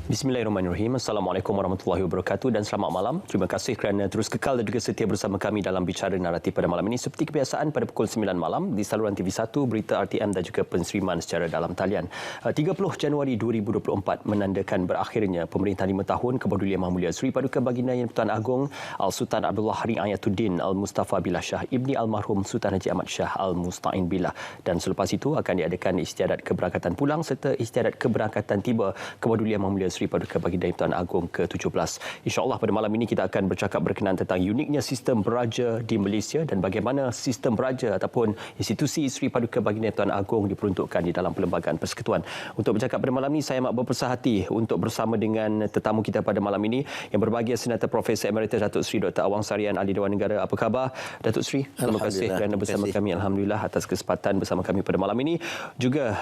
Bismillahirrahmanirrahim. Assalamualaikum warahmatullahi wabarakatuh dan selamat malam. Terima kasih kerana terus kekal dan juga setia bersama kami dalam Bicara Naratif pada malam ini. Seperti kebiasaan pada pukul 9 malam di saluran TV1, Berita RTM dan juga penseriman secara dalam talian. 30 Januari 2024 menandakan berakhirnya pemerintahan 5 tahun Kepedulian Yang Mulia Seri Paduka Baginda Yang Pertuan Agong Al-Sultan Abdullah Hari Ayatuddin Al-Mustafa Billah Shah Ibni Almarhum Sultan Haji Ahmad Shah Al-Musta'in Billah. Dan selepas itu akan diadakan istiadat keberangkatan pulang serta istiadat keberangkatan tiba Kepedulian Yang Mulia Seri Paduka Baginda Yang Pertuan Agong ke-17. InsyaAllah pada malam ini kita akan bercakap berkenaan tentang uniknya sistem beraja di Malaysia dan bagaimana sistem beraja ataupun institusi Seri Paduka Baginda Yang Pertuan Agong diperuntukkan di dalam Perlembagaan Persekutuan. Untuk bercakap pada malam ini, saya amat berpersah hati untuk bersama dengan tetamu kita pada malam ini yang berbahagia Senator Profesor Emeritus Datuk Seri Dr. Awang Sarian, Ahli Dewan Negara. Apa khabar Datuk Seri? Terima kasih kerana bersama kami. Alhamdulillah atas kesempatan bersama kami pada malam ini. Juga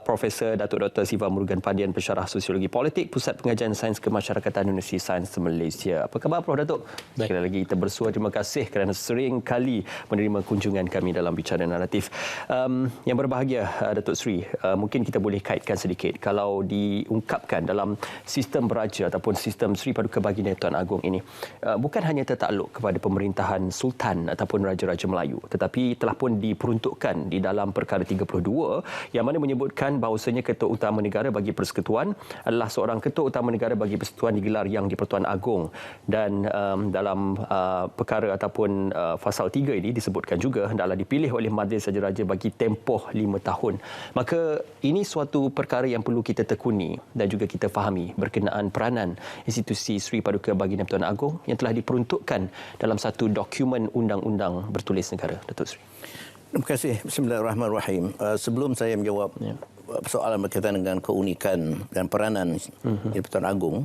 Profesor Datuk Dr. Siva Murugan Pandian, Pensyarah Sosiologi Politik, Pusat Pengajian Sains Kemasyarakatan Universiti Sains Malaysia. Apa khabar Prof Datuk? Sekali lagi kita bersua, terima kasih kerana sering kali menerima kunjungan kami dalam Bicara Naratif. Yang berbahagia Datuk Seri, mungkin kita boleh kaitkan sedikit kalau diungkapkan dalam sistem beraja ataupun sistem Seri Paduka Baginda Yang Pertuan Agong ini bukan hanya tertakluk kepada pemerintahan Sultan ataupun Raja-Raja Melayu, tetapi telah pun diperuntukkan di dalam Perkara 32 yang mana menyebutkan bahawasanya Ketua Utama Negara bagi Persekutuan adalah seorang Ketua Utama Negara bagi Persekutuan digelar yang di-Pertuan Agong. Dan dalam perkara ataupun pasal 3 ini disebutkan juga hendaklah dipilih oleh Majlis Raja-Raja bagi tempoh 5 tahun. Maka ini suatu perkara yang perlu kita tekuni dan juga kita fahami berkenaan peranan institusi Seri Paduka Baginda Yang Pertuan Agong yang telah diperuntukkan dalam satu dokumen undang-undang bertulis negara. Datuk Seri. Terima kasih. Bismillahirrahmanirrahim. Sebelum saya menjawab soalan berkaitan dengan keunikan dan peranan Yang Pertuan Agong,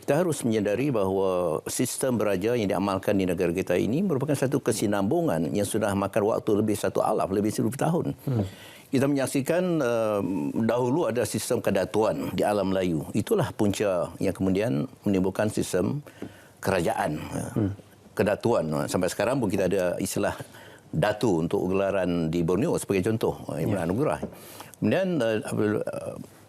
kita harus menyadari bahawa sistem beraja yang diamalkan di negara kita ini merupakan satu kesinambungan yang sudah makan waktu lebih 1 lebih 1000 tahun. Kita menyaksikan dahulu ada sistem kedatuan di alam Melayu. Itulah punca yang kemudian menimbulkan sistem kerajaan. Kedatuan. Sampai sekarang pun kita ada istilah datu untuk gelaran di Borneo sebagai contoh yang beranugerah. Kemudian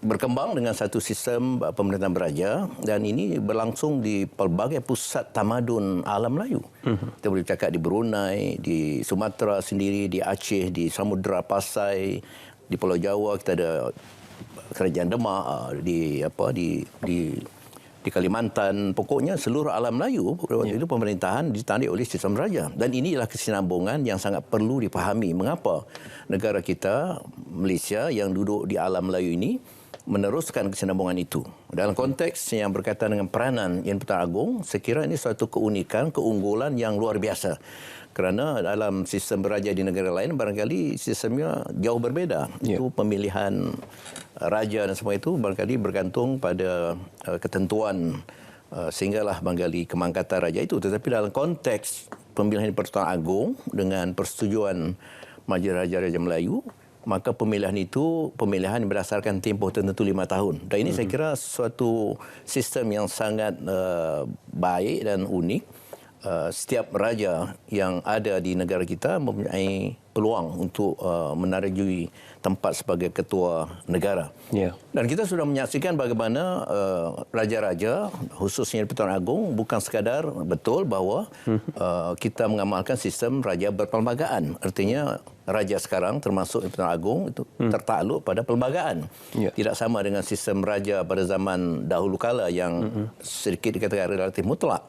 berkembang dengan satu sistem pemerintahan beraja dan ini berlangsung di pelbagai pusat tamadun alam Melayu. Kita boleh cakap di Brunei, di Sumatera sendiri, di Aceh, di Samudra Pasai, di Pulau Jawa kita ada Kerajaan Demak, di Kalimantan. Pokoknya seluruh alam Melayu waktu itu pemerintahan ditandai oleh sistem raja. Dan inilah kesinambungan yang sangat perlu dipahami. Mengapa negara kita, Malaysia, yang duduk di alam Melayu ini meneruskan kesinambungan itu. Dalam konteks yang berkaitan dengan peranan Yang Pertuan Agong, saya kira ini suatu keunikan, keunggulan yang luar biasa. Kerana dalam sistem beraja di negara lain barangkali sistemnya jauh berbeza. Itu pemilihan raja dan semua itu barangkali bergantung pada ketentuan sehinggalah barangkali kemangkatan raja itu. Tetapi dalam konteks pemilihan Yang Pertuan Agong dengan persetujuan Majlis Raja-Raja Melayu, maka pemilihan itu pemilihan berdasarkan tempoh tertentu 5 tahun. Dan ini saya kira suatu sistem yang sangat baik dan unik. Setiap raja yang ada di negara kita mempunyai peluang untuk menarjui tempat sebagai ketua negara. Dan kita sudah menyaksikan bagaimana raja-raja, khususnya Pertuan Agong, bukan sekadar betul bahawa kita mengamalkan sistem raja berperlembagaan. Artinya raja sekarang termasuk Pertuan Agong itu tertakluk pada perlembagaan. Tidak sama dengan sistem raja pada zaman dahulu kala yang sedikit dikatakan relatif mutlak.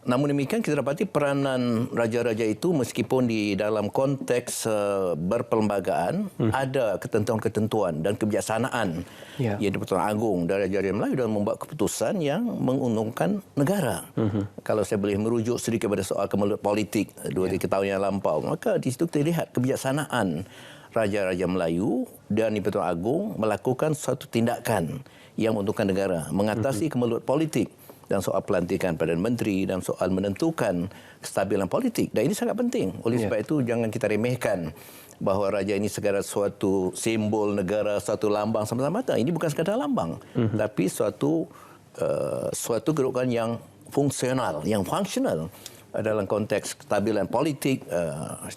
Namun demikian kita dapati peranan raja-raja itu meskipun di dalam konteks berperlembagaan ada ketentuan-ketentuan dan kebijaksanaan yang di-Pertuan Agong dan Raja-Raja Melayu dalam membuat keputusan yang menguntungkan negara. Kalau saya boleh merujuk sedikit pada soal kemelut politik 2-3 tahun yang lampau, maka di situ kita lihat kebijaksanaan Raja-Raja Melayu dan di-Pertuan Agong melakukan suatu tindakan yang menguntungkan negara, mengatasi kemelut politik dan soal pelantikan Perdana Menteri dan soal menentukan kestabilan politik. Dan ini sangat penting. Oleh sebab itu jangan kita remehkan bahawa raja ini sekadar suatu simbol negara, suatu lambang semata-mata. Ini bukan sekadar lambang, tapi suatu kedudukan yang fungsional, yang functional dalam konteks kestabilan politik,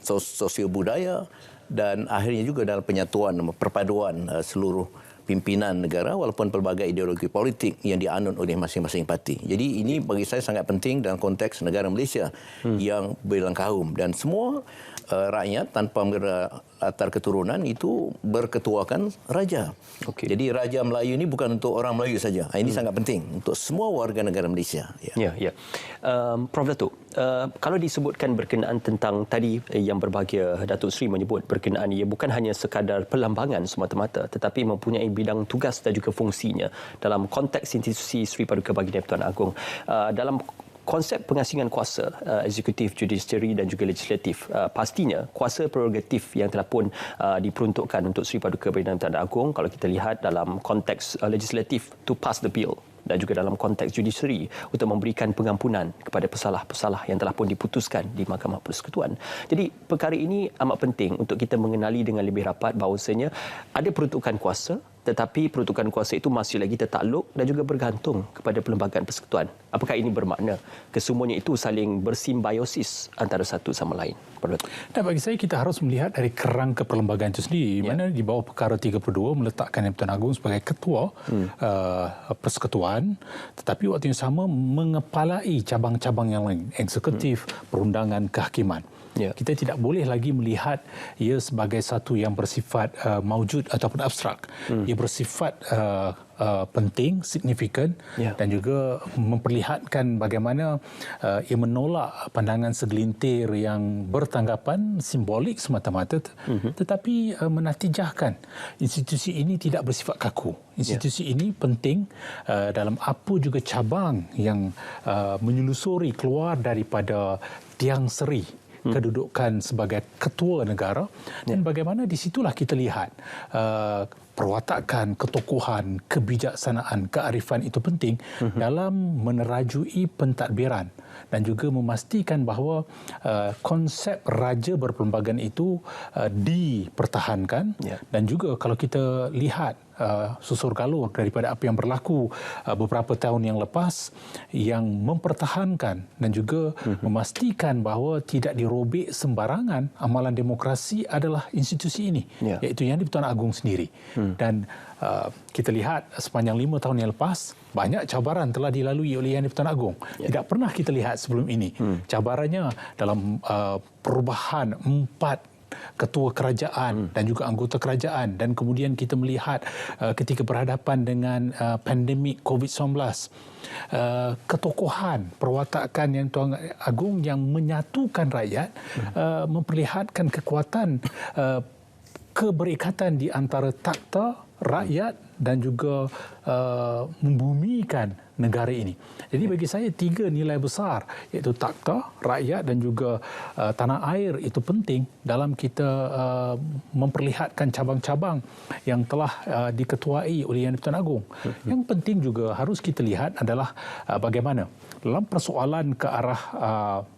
sosio budaya dan akhirnya juga dalam penyatuan, perpaduan seluruh pimpinan negara walaupun pelbagai ideologi politik yang dianut oleh masing-masing parti. Jadi ini bagi saya sangat penting dalam konteks negara Malaysia yang berlengkahum dan semua rakyat tanpa mengira latar keturunan itu berketuakan raja. Okey. Jadi Raja Melayu ini bukan untuk orang Melayu saja. Ini sangat penting untuk semua warga negara Malaysia. Ya. Prof. Datuk, kalau disebutkan berkenaan tentang tadi yang berbahagia Datuk Seri menyebut berkenaan ia bukan hanya sekadar perlambangan semata-mata tetapi mempunyai bidang tugas dan juga fungsinya dalam konteks institusi Seri Paduka Baginda Pertuan Agong. Dalam konsep pengasingan kuasa eksekutif, judisiari dan juga legislatif, pastinya kuasa prerogatif yang telah pun diperuntukkan untuk Seri Paduka Baginda Pertuan Agong kalau kita lihat dalam konteks legislatif to pass the bill dan juga dalam konteks judisiari untuk memberikan pengampunan kepada pesalah-pesalah yang telah pun diputuskan di Mahkamah Persekutuan. Jadi perkara ini amat penting untuk kita mengenali dengan lebih rapat bahawasanya ada peruntukan kuasa tetapi peruntukan kuasa itu masih lagi tertakluk dan juga bergantung kepada perlembagaan persekutuan. Apakah ini bermakna kesemuanya itu saling bersimbiosis antara satu sama lain? Dan bagi saya kita harus melihat dari kerangka perlembagaan itu sendiri. Mana di bawah perkara 32 meletakkan Yang Pertuan Agong sebagai ketua persekutuan tetapi waktu yang sama mengepalai cabang-cabang yang lain, eksekutif, perundangan, kehakiman. Kita tidak boleh lagi melihat ia sebagai satu yang bersifat maujud ataupun abstrak. Ia bersifat penting, signifikan dan juga memperlihatkan bagaimana ia menolak pandangan segelintir yang bertanggapan simbolik semata-mata tetapi menatijahkan institusi ini tidak bersifat kaku. Institusi ini penting dalam apa juga cabang yang menyelusuri keluar daripada tiang seri kedudukan sebagai ketua negara dan bagaimana di situlah kita lihat perwatakan, ketokohan, kebijaksanaan, kearifan itu penting dalam menerajui pentadbiran dan juga memastikan bahawa konsep raja berperlembagaan itu dipertahankan dan juga kalau kita lihat susur galur daripada apa yang berlaku beberapa tahun yang lepas yang mempertahankan dan juga memastikan bahawa tidak dirobek sembarangan amalan demokrasi adalah institusi ini iaitu Yang di-Pertuan Agong sendiri dan kita lihat sepanjang 5 tahun yang lepas banyak cabaran telah dilalui oleh Yang di-Pertuan Agong. Tidak pernah kita lihat sebelum ini cabarannya dalam perubahan 4 ketua kerajaan dan juga anggota kerajaan dan kemudian kita melihat ketika berhadapan dengan pandemik COVID-19 ketokohan perwatakan Yang Tuan Agong yang menyatukan rakyat memperlihatkan kekuatan keberikatan di antara takhta rakyat dan juga membumikan negara ini. Jadi bagi saya 3 nilai besar iaitu takhta, rakyat dan juga tanah air itu penting dalam kita memperlihatkan cabang-cabang yang telah diketuai oleh Yang di-Pertuan Agong. Yang penting juga harus kita lihat adalah bagaimana dalam persoalan ke arah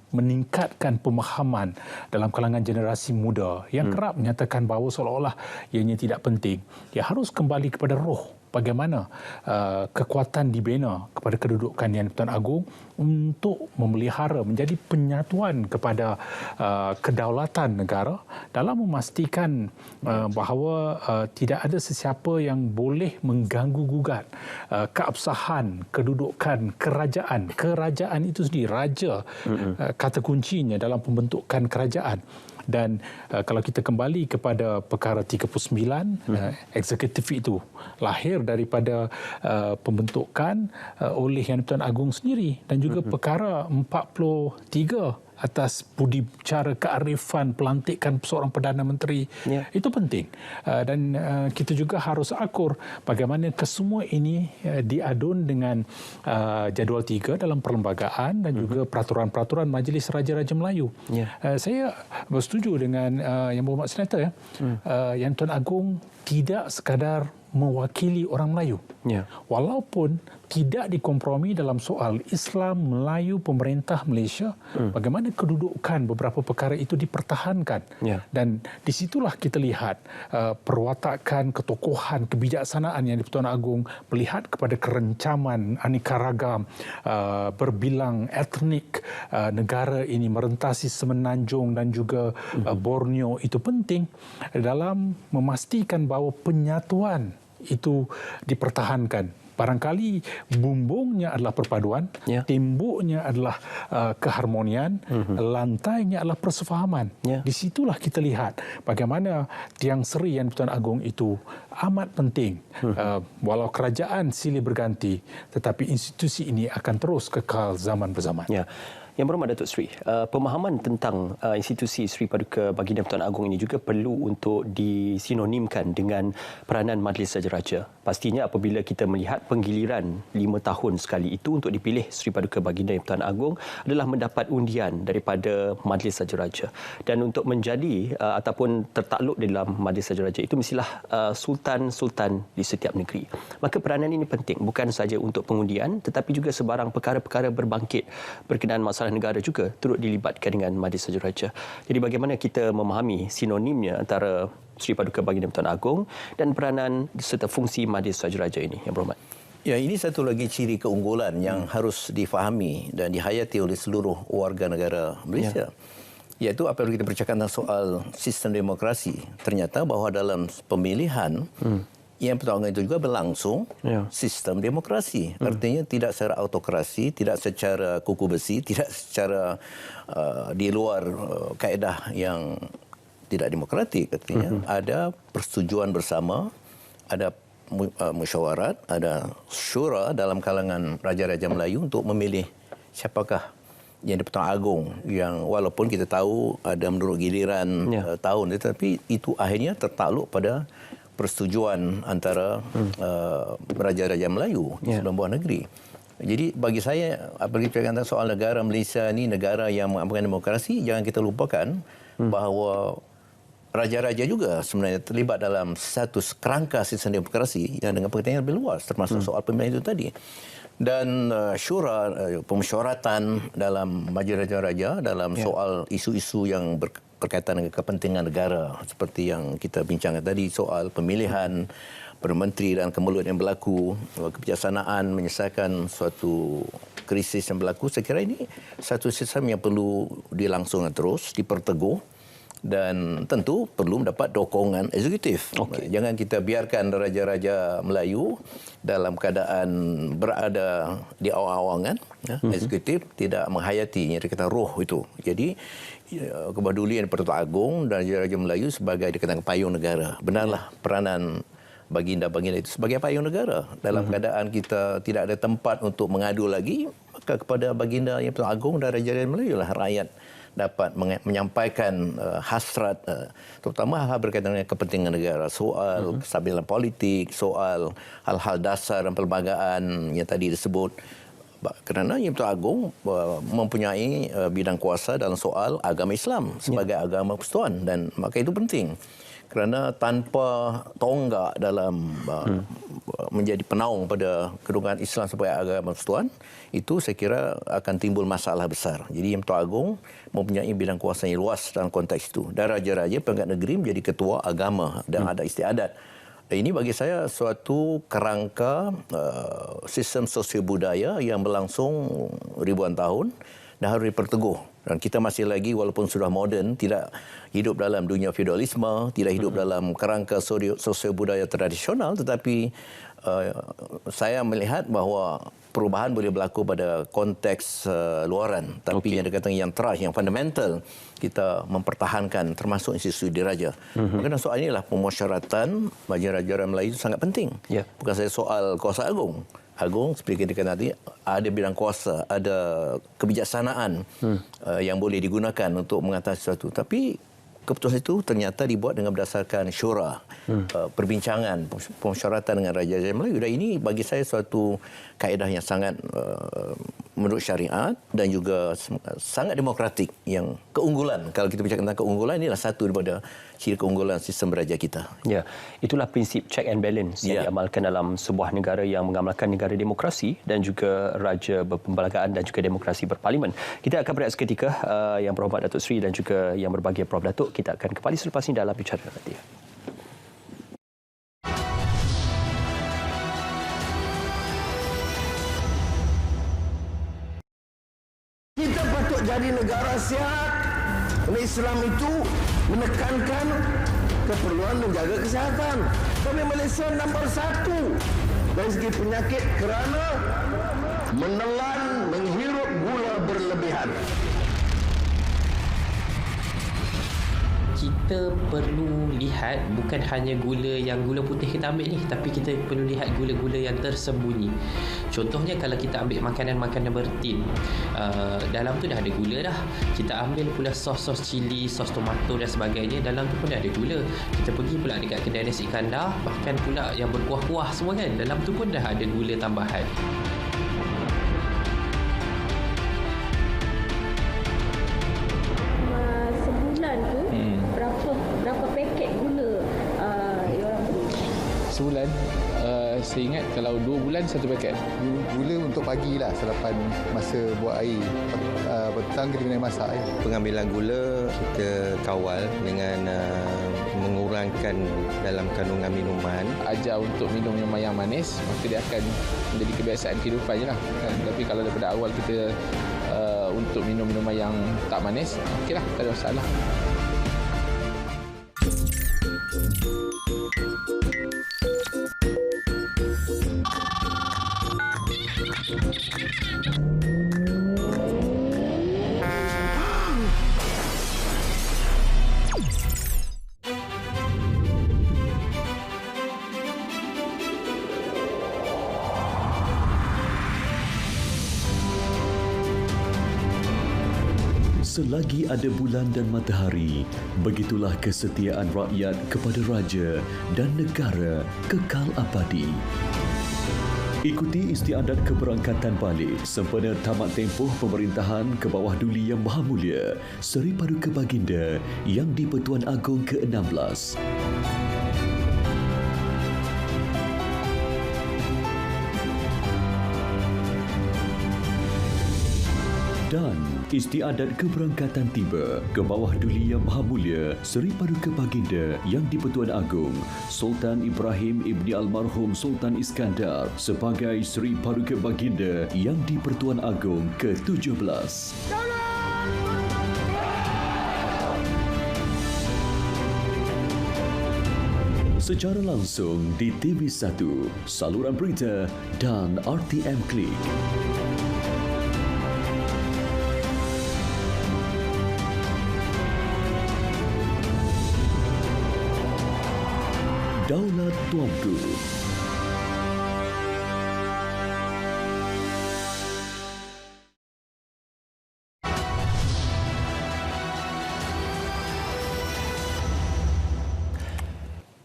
meningkatkan pemahaman dalam kalangan generasi muda yang kerap menyatakan bahawa seolah-olah ianya tidak penting. Ia harus kembali kepada roh bagaimana kekuatan dibina kepada kedudukan Yang di-Pertuan Agong untuk memelihara menjadi penyatuan kepada kedaulatan negara dalam memastikan bahawa tidak ada sesiapa yang boleh mengganggu-gugat keabsahan kedudukan kerajaan. Kerajaan itu sendiri, raja kata kuncinya dalam pembentukan kerajaan. Dan kalau kita kembali kepada perkara 39, eksekutif itu lahir daripada pembentukan oleh Yang di-Pertuan Agong sendiri dan juga perkara 43 atas budi bicara kearifan pelantikan seorang Perdana Menteri itu penting dan kita juga harus akur bagaimana kesemua ini diadun dengan jadual 3 dalam perlembagaan dan juga peraturan-peraturan Majlis Raja-Raja Melayu. Saya bersetuju dengan Yang Berhormat Senator Yang Tuan Agong tidak sekadar mewakili orang Melayu. Walaupun tidak dikompromi dalam soal Islam, Melayu, pemerintah Malaysia, bagaimana kedudukan beberapa perkara itu dipertahankan. Dan di situlah kita lihat perwatakan, ketokohan, kebijaksanaan Yang di-Pertuan Agong melihat kepada kerencaman aneka ragam, berbilang etnik negara ini merentasi Semenanjung dan juga Borneo itu penting dalam memastikan bahawa penyatuan itu dipertahankan. Barangkali bumbungnya adalah perpaduan, temboknya adalah keharmonian, lantainya adalah persefahaman. Di situlah kita lihat bagaimana Tiang Seri Yang di-Pertuan Agong itu amat penting. Walau kerajaan silih berganti, tetapi institusi ini akan terus kekal zaman berzaman. Ya. Yang berhormat Datuk Seri, pemahaman tentang institusi Seri Paduka Baginda Pertuan Agong ini juga perlu untuk disinonimkan dengan peranan Majlis Raja-Raja. Pastinya apabila kita melihat penggiliran 5 tahun sekali itu untuk dipilih Seri Paduka Baginda Pertuan Agong adalah mendapat undian daripada Majlis Raja-Raja. Dan untuk menjadi ataupun tertakluk di dalam Majlis Raja-Raja itu mestilah sultan-sultan di setiap negeri. Maka peranan ini penting bukan saja untuk pengundian tetapi juga sebarang perkara-perkara berbangkit berkenaan masalah negara juga turut dilibatkan dengan Majlis Raja-Raja. Jadi bagaimana kita memahami sinonimnya antara Seri Paduka Baginda Pertuan Agong dan peranan serta fungsi Majlis Raja-Raja ini, Yang Berhormat? Ya, ini satu lagi ciri keunggulan yang harus difahami dan dihayati oleh seluruh warga negara Malaysia. Iaitu apabila kita bercakap tentang soal sistem demokrasi, ternyata bahawa dalam pemilihan yang pertama itu juga berlangsung sistem demokrasi. Artinya tidak secara autokrasi, tidak secara kuku besi, tidak secara di luar kaedah yang tidak demokratik. Artinya ada persetujuan bersama, ada musyawarat, ada syura dalam kalangan Raja-Raja Melayu untuk memilih siapakah yang di-Pertuan Agong yang walaupun kita tahu ada menurut giliran tahun, tetapi itu akhirnya tertakluk pada persetujuan antara Raja-Raja Melayu di sebelah buah negeri. Jadi bagi saya, apabila kita kata soal negara Malaysia ini negara yang mengamalkan demokrasi, jangan kita lupakan bahawa Raja-Raja juga sebenarnya terlibat dalam satu kerangka sistem demokrasi yang dengan pengertian lebih luas, termasuk soal pemilihan itu tadi. Dan syura, pemusyawaratan dalam Majlis Raja-Raja dalam soal isu-isu yang berkaitan dengan kepentingan negara seperti yang kita bincangkan tadi, soal pemilihan Perdana Menteri dan kemelut yang berlaku, kebijaksanaan menyelesaikan suatu krisis yang berlaku. Saya kira ini satu sistem yang perlu dilangsungkan terus, diperteguh dan tentu perlu mendapat dokongan eksekutif. Jangan kita biarkan Raja-Raja Melayu dalam keadaan berada di awang-awangan, eksekutif tidak menghayati yang dikatakan roh itu. Jadi kepedulian Pertuan Agong dan Raja-Raja Melayu sebagai dikatakan payung negara. Benarlah peranan baginda-baginda itu sebagai payung negara. Dalam keadaan kita tidak ada tempat untuk mengadu lagi, maka kepada baginda yang Pertuan Agong dan Raja-Raja Melayu lah rakyat dapat menyampaikan hasrat, terutama hal-hal berkaitan dengan kepentingan negara, soal kestabilan politik, soal hal-hal dasar dan perlembagaan yang tadi disebut. Kerana Yang Pertuan Agong mempunyai bidang kuasa dalam soal agama Islam sebagai agama persekutuan, dan maka itu penting. Kerana tanpa tonggak dalam menjadi penaung pada kedudukan Islam sebagai agama persekutuan, itu saya kira akan timbul masalah besar. Jadi Yang Pertuan Agong mempunyai bidang kuasa yang luas dalam konteks itu. Dan Raja-Raja Perangkat Negeri menjadi ketua agama dan adat istiadat. Ini bagi saya suatu kerangka sistem sosial budaya yang berlangsung ribuan tahun dan harus diperteguh. Dan kita masih lagi walaupun sudah moden, tidak hidup dalam dunia feudalisme, tidak hidup dalam kerangka sosial budaya tradisional, tetapi saya melihat bahawa perubahan boleh berlaku pada konteks luaran, tapi yang dikatakan yang teras, yang fundamental, kita mempertahankan termasuk institusi diraja. Maka soal inilah pemusyawaratan Raja-Raja Melayu itu sangat penting. Bukan saja soal kuasa agung. Agung seperti kita katakan tadi, ada bidang kuasa, ada kebijaksanaan yang boleh digunakan untuk mengatasi sesuatu. Tapi keputusan itu ternyata dibuat dengan berdasarkan syura, perbincangan, pemusyawaratan dengan Raja-Raja Melayu. Dan ini bagi saya suatu kaedah yang sangat menurut syariat dan juga sangat demokratik, yang keunggulan. Kalau kita bicara tentang keunggulan, inilah satu daripada ciri keunggulan sistem raja kita. Ya, itulah prinsip check and balance yang diamalkan dalam sebuah negara yang mengamalkan negara demokrasi dan juga raja berpembelagaan dan juga demokrasi berparlimen. Kita akan berehat seketika, Yang Berhormat Datuk Seri dan juga Yang Berbahagia Prof Datuk. Kita akan kembali selepas ini dalam bicara nanti. Kita patut jadi negara sihat. Islam itu menekankan keperluan menjaga kesehatan. Tapi kami Malaysia nombor 1 dari segi penyakit kerana menelan menghirup gula berlebihan. Kita perlu lihat bukan hanya gula putih kita ambil ni, tapi kita perlu lihat gula-gula yang tersembunyi. Contohnya kalau kita ambil makanan-makanan bertin, dalam tu dah ada gula dah. Kita ambil pula sos cili, sos tomato dan sebagainya, dalam tu pun dah ada gula. Kita pergi pula dekat kedai nasi kandar, bahkan pula yang berkuah-kuah semua kan, dalam tu pun dah ada gula tambahan. Berapa paket gula orang beli? Sebulan, saya ingat kalau 2 bulan 1 paket. Gula untuk pagi lah selepas masa buat air. Petang kita kena masak. Pengambilan gula kita kawal dengan mengurangkan dalam kandungan minuman. Ajar untuk minum minuman yang manis, maka dia akan menjadi kebiasaan kehidupan je lah. Kan? Tapi kalau daripada awal kita untuk minum minuman yang tak manis, okeylah, tak ada masalah. Selagi ada bulan dan matahari, begitulah kesetiaan rakyat kepada raja dan negara kekal abadi. Ikuti istiadat keberangkatan balik sempena tamat tempoh pemerintahan ke bawah Duli Yang Maha Mulia Seri Paduka Baginda Yang di-Pertuan Agong ke-16. Dan istiadat keberangkatan tiba ke bawah Duli Yang Maha Mulia Seri Paduka Baginda Yang di-Pertuan Agong Sultan Ibrahim Ibni Almarhum Sultan Iskandar sebagai Seri Paduka Baginda Yang di-Pertuan Agong ke-17. Secara langsung di TV1, saluran berita dan RTM Klik. Daulat Tuanku.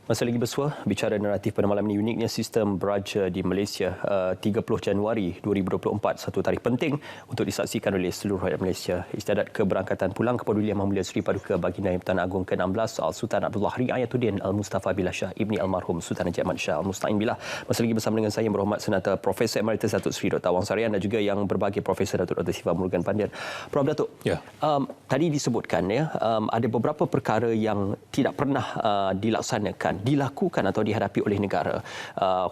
Masih lagi bersua, bicara naratif pada malam ini, uniknya sistem beraja di Malaysia. 30 Januari 2024, satu tarikh penting untuk disaksikan oleh seluruh rakyat Malaysia. Istiadat keberangkatan pulang ke Duli Yang Maha Mulia Seri Paduka Baginda Yang Pertuan Agong ke-16 Al-Sultan Abdullah Riayatuddin Al-Mustafa Billah Shah Ibni Almarhum Sultan Haji Ahmad Shah Al-Musta'in Billah. Masih lagi bersama dengan saya yang berhormat Senata Profesor Emeritus Datuk Seri Dr. Awang Sarian dan juga yang berbahagia Profesor Dr. Siva Murugan Pandian. Prof Datuk, tadi disebutkan ada beberapa perkara yang tidak pernah dilakukan atau dihadapi oleh negara,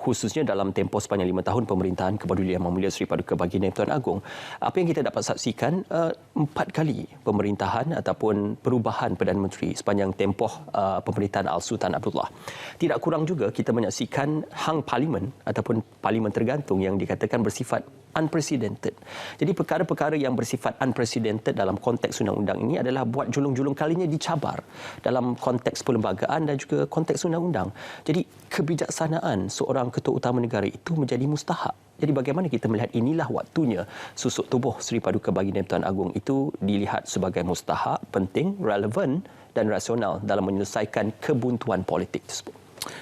khususnya dalam tempoh sepanjang 5 tahun pemerintahan Kebadulian Yang Maha Mulia Seri Paduka Baginda Yang Pertuan Agong. Apa yang kita dapat saksikan, 4 kali pemerintahan ataupun perubahan Perdana Menteri sepanjang tempoh pemerintahan Al-Sultan Abdullah. Tidak kurang juga kita menyaksikan hang parlimen ataupun parlimen tergantung yang dikatakan bersifat unprecedented. Jadi perkara-perkara yang bersifat unprecedented dalam konteks undang-undang ini adalah buat julung-julung kalinya dicabar dalam konteks perlembagaan dan juga konteks undang-undang. Jadi kebijaksanaan seorang ketua utama negara itu menjadi mustahak. Jadi bagaimana kita melihat inilah waktunya susuk tubuh Seri Paduka Baginda Yang Pertuan Agong itu dilihat sebagai mustahak, penting, relevan dan rasional dalam menyelesaikan kebuntuan politik tersebut.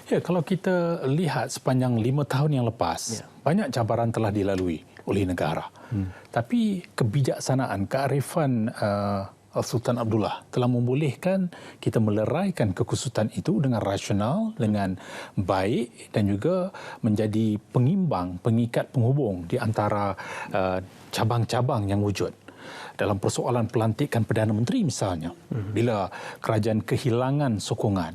Ya, kalau kita lihat sepanjang 5 tahun yang lepas, banyak cabaran telah dilalui oleh negara. Tapi kebijaksanaan, kearifan Sultan Abdullah telah membolehkan kita meleraikan kekusutan itu dengan rasional, dengan baik dan juga menjadi pengimbang, pengikat penghubung di antara cabang-cabang yang wujud. Dalam persoalan pelantikan Perdana Menteri misalnya, bila kerajaan kehilangan sokongan,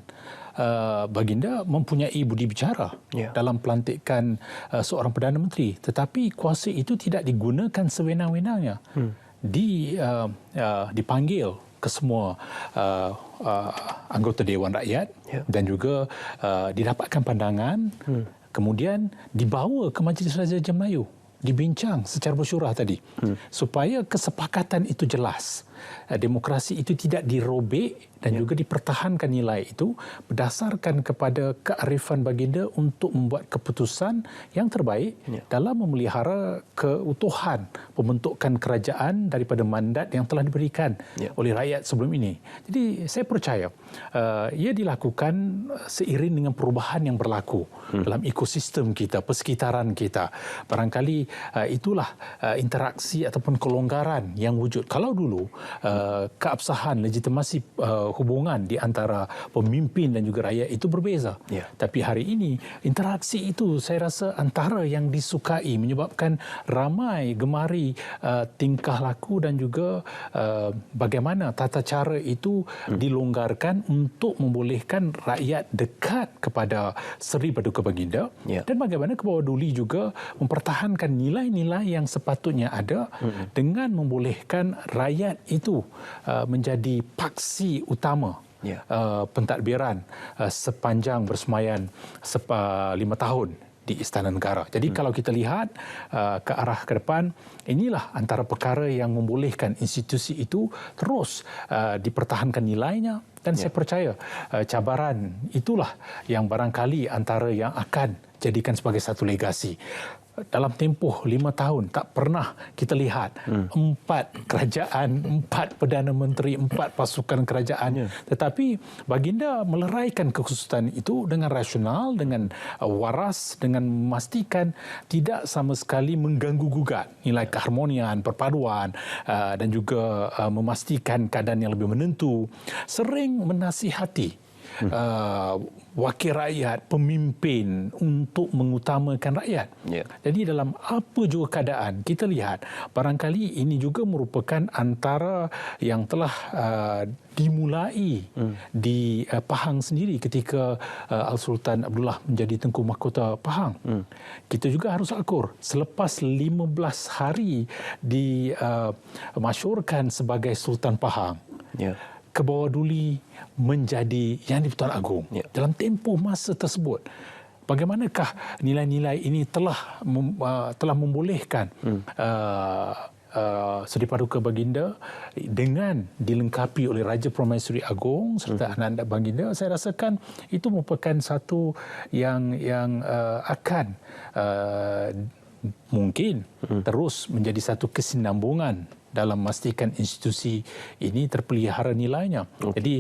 Baginda mempunyai budi bicara dalam pelantikan seorang Perdana Menteri, tetapi kuasa itu tidak digunakan sewenang-wenangnya. Dipanggil kesemua anggota Dewan Rakyat dan juga didapatkan pandangan, kemudian dibawa ke Majlis Raja Melayu, dibincang secara bersyurah tadi, supaya kesepakatan itu jelas. Demokrasi itu tidak dirobek dan juga dipertahankan nilai itu berdasarkan kepada kearifan baginda untuk membuat keputusan yang terbaik dalam memelihara keutuhan pembentukan kerajaan daripada mandat yang telah diberikan oleh rakyat sebelum ini. Jadi saya percaya ia dilakukan seiring dengan perubahan yang berlaku dalam ekosistem kita, persekitaran kita. Barangkali itulah interaksi ataupun kelonggaran yang wujud. Kalau dulu keabsahan, legitimasi hubungan di antara pemimpin dan juga rakyat itu berbeza. Tapi hari ini interaksi itu saya rasa antara yang disukai, menyebabkan ramai gemari tingkah laku dan juga bagaimana tata cara itu dilonggarkan untuk membolehkan rakyat dekat kepada Seri Paduka Baginda dan bagaimana ke bawah duli juga mempertahankan nilai-nilai yang sepatutnya ada dengan membolehkan rakyat itu menjadi paksi utama pentadbiran sepanjang bersemayam 5 tahun di Istana Negara. Jadi kalau kita lihat ke arah ke depan, inilah antara perkara yang membolehkan institusi itu terus dipertahankan nilainya. Dan saya percaya cabaran itulah yang barangkali antara yang akan jadikan sebagai satu legasi. Dalam tempoh 5 tahun tak pernah kita lihat 4 kerajaan, 4 Perdana Menteri, 4 pasukan kerajaan. Tetapi baginda meleraikan kekhususan itu dengan rasional, dengan waras, dengan memastikan tidak sama sekali mengganggu-gugat nilai keharmonian, perpaduan dan juga memastikan keadaan yang lebih menentu. Sering menasihati wakil rakyat, pemimpin untuk mengutamakan rakyat. Jadi dalam apa juga keadaan, kita lihat barangkali ini juga merupakan antara yang telah dimulai di Pahang sendiri ketika Al-Sultan Abdullah menjadi Tengku Mahkota Pahang. Kita juga harus akur, selepas 15 hari dimasyurkan sebagai Sultan Pahang, ke bawah duli menjadi Yang di-Pertuan Agong. Dalam tempoh masa tersebut, bagaimanakah nilai-nilai ini telah membolehkan Seri Paduka Baginda dengan dilengkapi oleh Raja Permaisuri Agong serta anak-anak baginda. Saya rasakan itu merupakan satu yang akan mungkin terus menjadi satu kesinambungan dalam memastikan institusi ini terpelihara nilainya. Jadi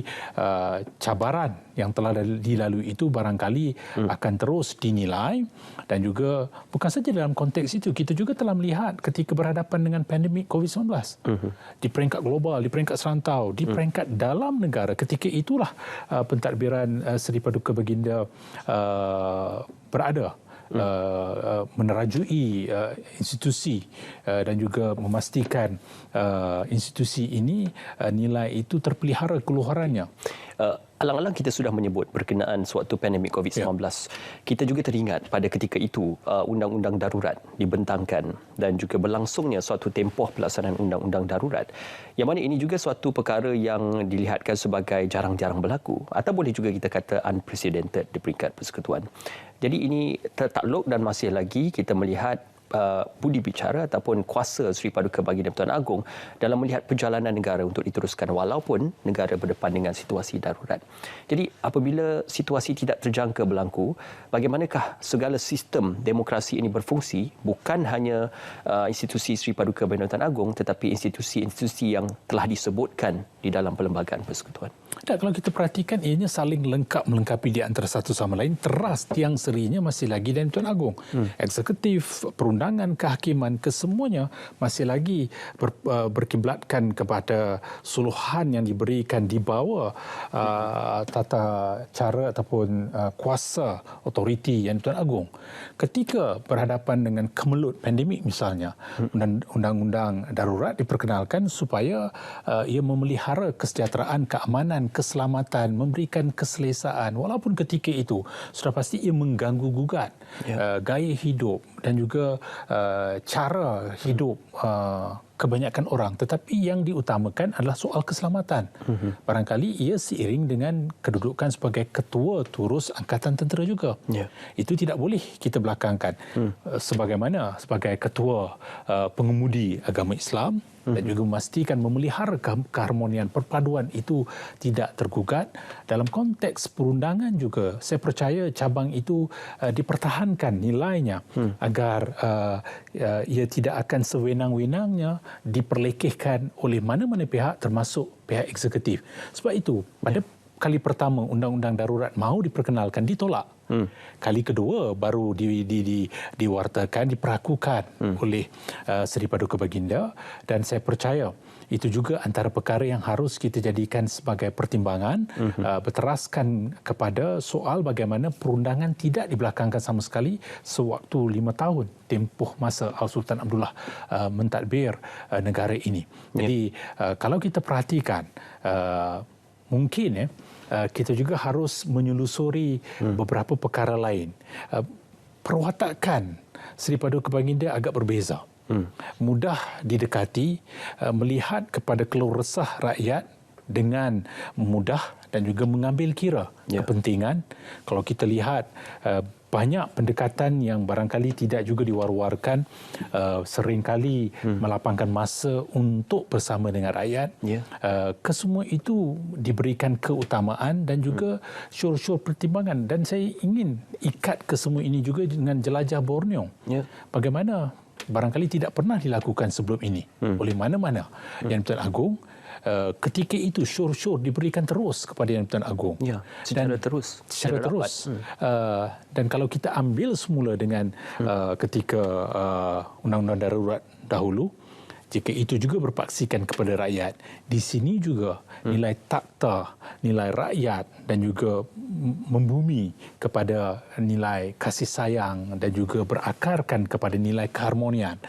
cabaran yang telah dilalui itu barangkali akan terus dinilai dan juga bukan saja dalam konteks itu, kita juga telah melihat ketika berhadapan dengan pandemik COVID-19 di peringkat global, di peringkat serantau, di peringkat dalam negara. Ketika itulah pentadbiran Seri Paduka Baginda berada menerajui institusi dan juga memastikan institusi ini nilai itu terpelihara keluarannya. Alang-alang kita sudah menyebut berkenaan suatu pandemik COVID-19. Kita juga teringat pada ketika itu undang-undang darurat dibentangkan dan juga berlangsungnya suatu tempoh pelaksanaan undang-undang darurat. Yang mana ini juga suatu perkara yang dilihatkan sebagai jarang-jarang berlaku atau boleh juga kita kata unprecedented di peringkat persekutuan. Jadi ini tertakluk dan masih lagi kita melihat budi bicara ataupun kuasa Seri Paduka Baginda Pertuan Agong dalam melihat perjalanan negara untuk diteruskan walaupun negara berdepan dengan situasi darurat. Jadi apabila situasi tidak terjangka berlaku, bagaimanakah segala sistem demokrasi ini berfungsi, bukan hanya institusi Seri Paduka Baginda Pertuan Agong tetapi institusi-institusi yang telah disebutkan di dalam perlembagaan persekutuan. Dan kalau kita perhatikan, ianya saling lengkap melengkapi di antara satu sama lain. Teras tiang serinya masih lagi dan Tuan Agong. Eksekutif, perundangan, kehakiman, kesemuanya masih lagi berkiblatkan kepada suluhan yang diberikan di bawah tata cara ataupun kuasa otoriti yang Tuan Agong. Ketika berhadapan dengan kemelut pandemik misalnya, undang-undang darurat diperkenalkan supaya ia memelihara kesejahteraan, keamanan, keselamatan, memberikan keselesaan. Walaupun ketika itu sudah pasti ia mengganggu-gugat gaya hidup dan juga cara hidup kebanyakan orang, tetapi yang diutamakan adalah soal keselamatan. Barangkali ia seiring dengan kedudukan sebagai ketua turus Angkatan Tentera juga. Itu tidak boleh kita belakangkan. Sebagaimana sebagai ketua pengemudi agama Islam, dan juga memastikan memelihara keharmonian perpaduan itu tidak tergugat. Dalam konteks perundangan juga, saya percaya cabang itu dipertahankan nilainya agar ia tidak akan sewenang-wenangnya diperlekehkan oleh mana-mana pihak, termasuk pihak eksekutif. Sebab itu, pada kali pertama undang-undang darurat mahu diperkenalkan, ditolak. Kali kedua baru diwartakan, diperakukan oleh Seri Paduka Baginda, dan saya percaya itu juga antara perkara yang harus kita jadikan sebagai pertimbangan, berteraskan kepada soal bagaimana perundangan tidak dibelakangkan sama sekali sewaktu 5 tahun tempoh masa Al-Sultan Abdullah mentadbir negara ini. Jadi kalau kita perhatikan, mungkin kita juga harus menyelusuri beberapa perkara lain. Perwatakan Seri Paduka Baginda agak berbeza. Mudah didekati, melihat kepada keluh resah rakyat dengan mudah dan juga mengambil kira kepentingan. Kalau kita lihat banyak pendekatan yang barangkali tidak juga diwar-warkan, seringkali melapangkan masa untuk bersama dengan rakyat. Kesemua itu diberikan keutamaan dan juga syur-syur pertimbangan, dan saya ingin ikat kesemua ini juga dengan jelajah Borneo. Bagaimana barangkali tidak pernah dilakukan sebelum ini oleh mana-mana Yang Pertuan Agong. Ketika itu syur-syur diberikan terus kepada Yang Pertuan Agong. Secara terus. Dan kalau kita ambil semula dengan ketika undang-undang darurat dahulu, jika itu juga berpaksikan kepada rakyat, di sini juga nilai takhta, nilai rakyat dan juga membumi kepada nilai kasih sayang dan juga berakarkan kepada nilai keharmonian.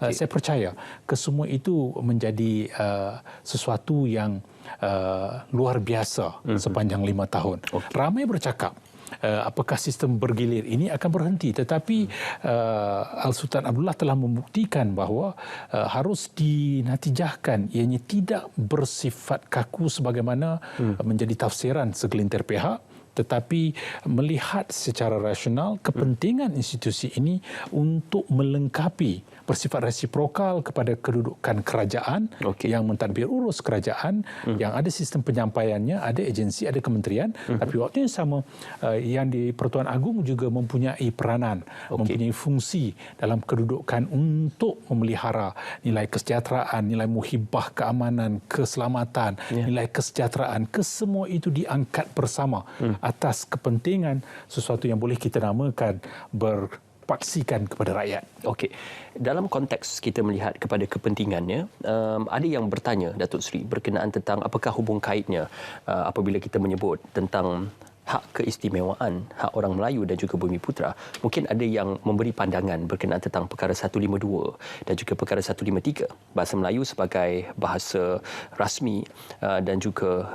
Saya percaya kesemua itu menjadi sesuatu yang luar biasa sepanjang 5 tahun. Ramai bercakap apakah sistem bergilir ini akan berhenti, tetapi Al-Sultan Abdullah telah membuktikan bahawa harus dinatijahkan, ianya tidak bersifat kaku sebagaimana menjadi tafsiran segelintir pihak, tetapi melihat secara rasional kepentingan institusi ini untuk melengkapi bersifat resiprokal kepada kedudukan kerajaan yang mentadbir urus kerajaan, yang ada sistem penyampaiannya, ada agensi, ada kementerian, tapi waktu yang sama yang di Pertuan Agong juga mempunyai peranan, mempunyai fungsi dalam kedudukan untuk memelihara nilai kesejahteraan, nilai muhibah keamanan, keselamatan, nilai kesejahteraan. Kesemua itu diangkat bersama atas kepentingan sesuatu yang boleh kita namakan berpaksikan kepada rakyat. Okey. Dalam konteks kita melihat kepada kepentingannya, ada yang bertanya, Datuk Seri, berkenaan tentang apakah hubung kaitnya apabila kita menyebut tentang hak keistimewaan, hak orang Melayu dan juga Bumiputera. Mungkin ada yang memberi pandangan berkenaan tentang perkara 152 dan juga perkara 153, bahasa Melayu sebagai bahasa rasmi dan juga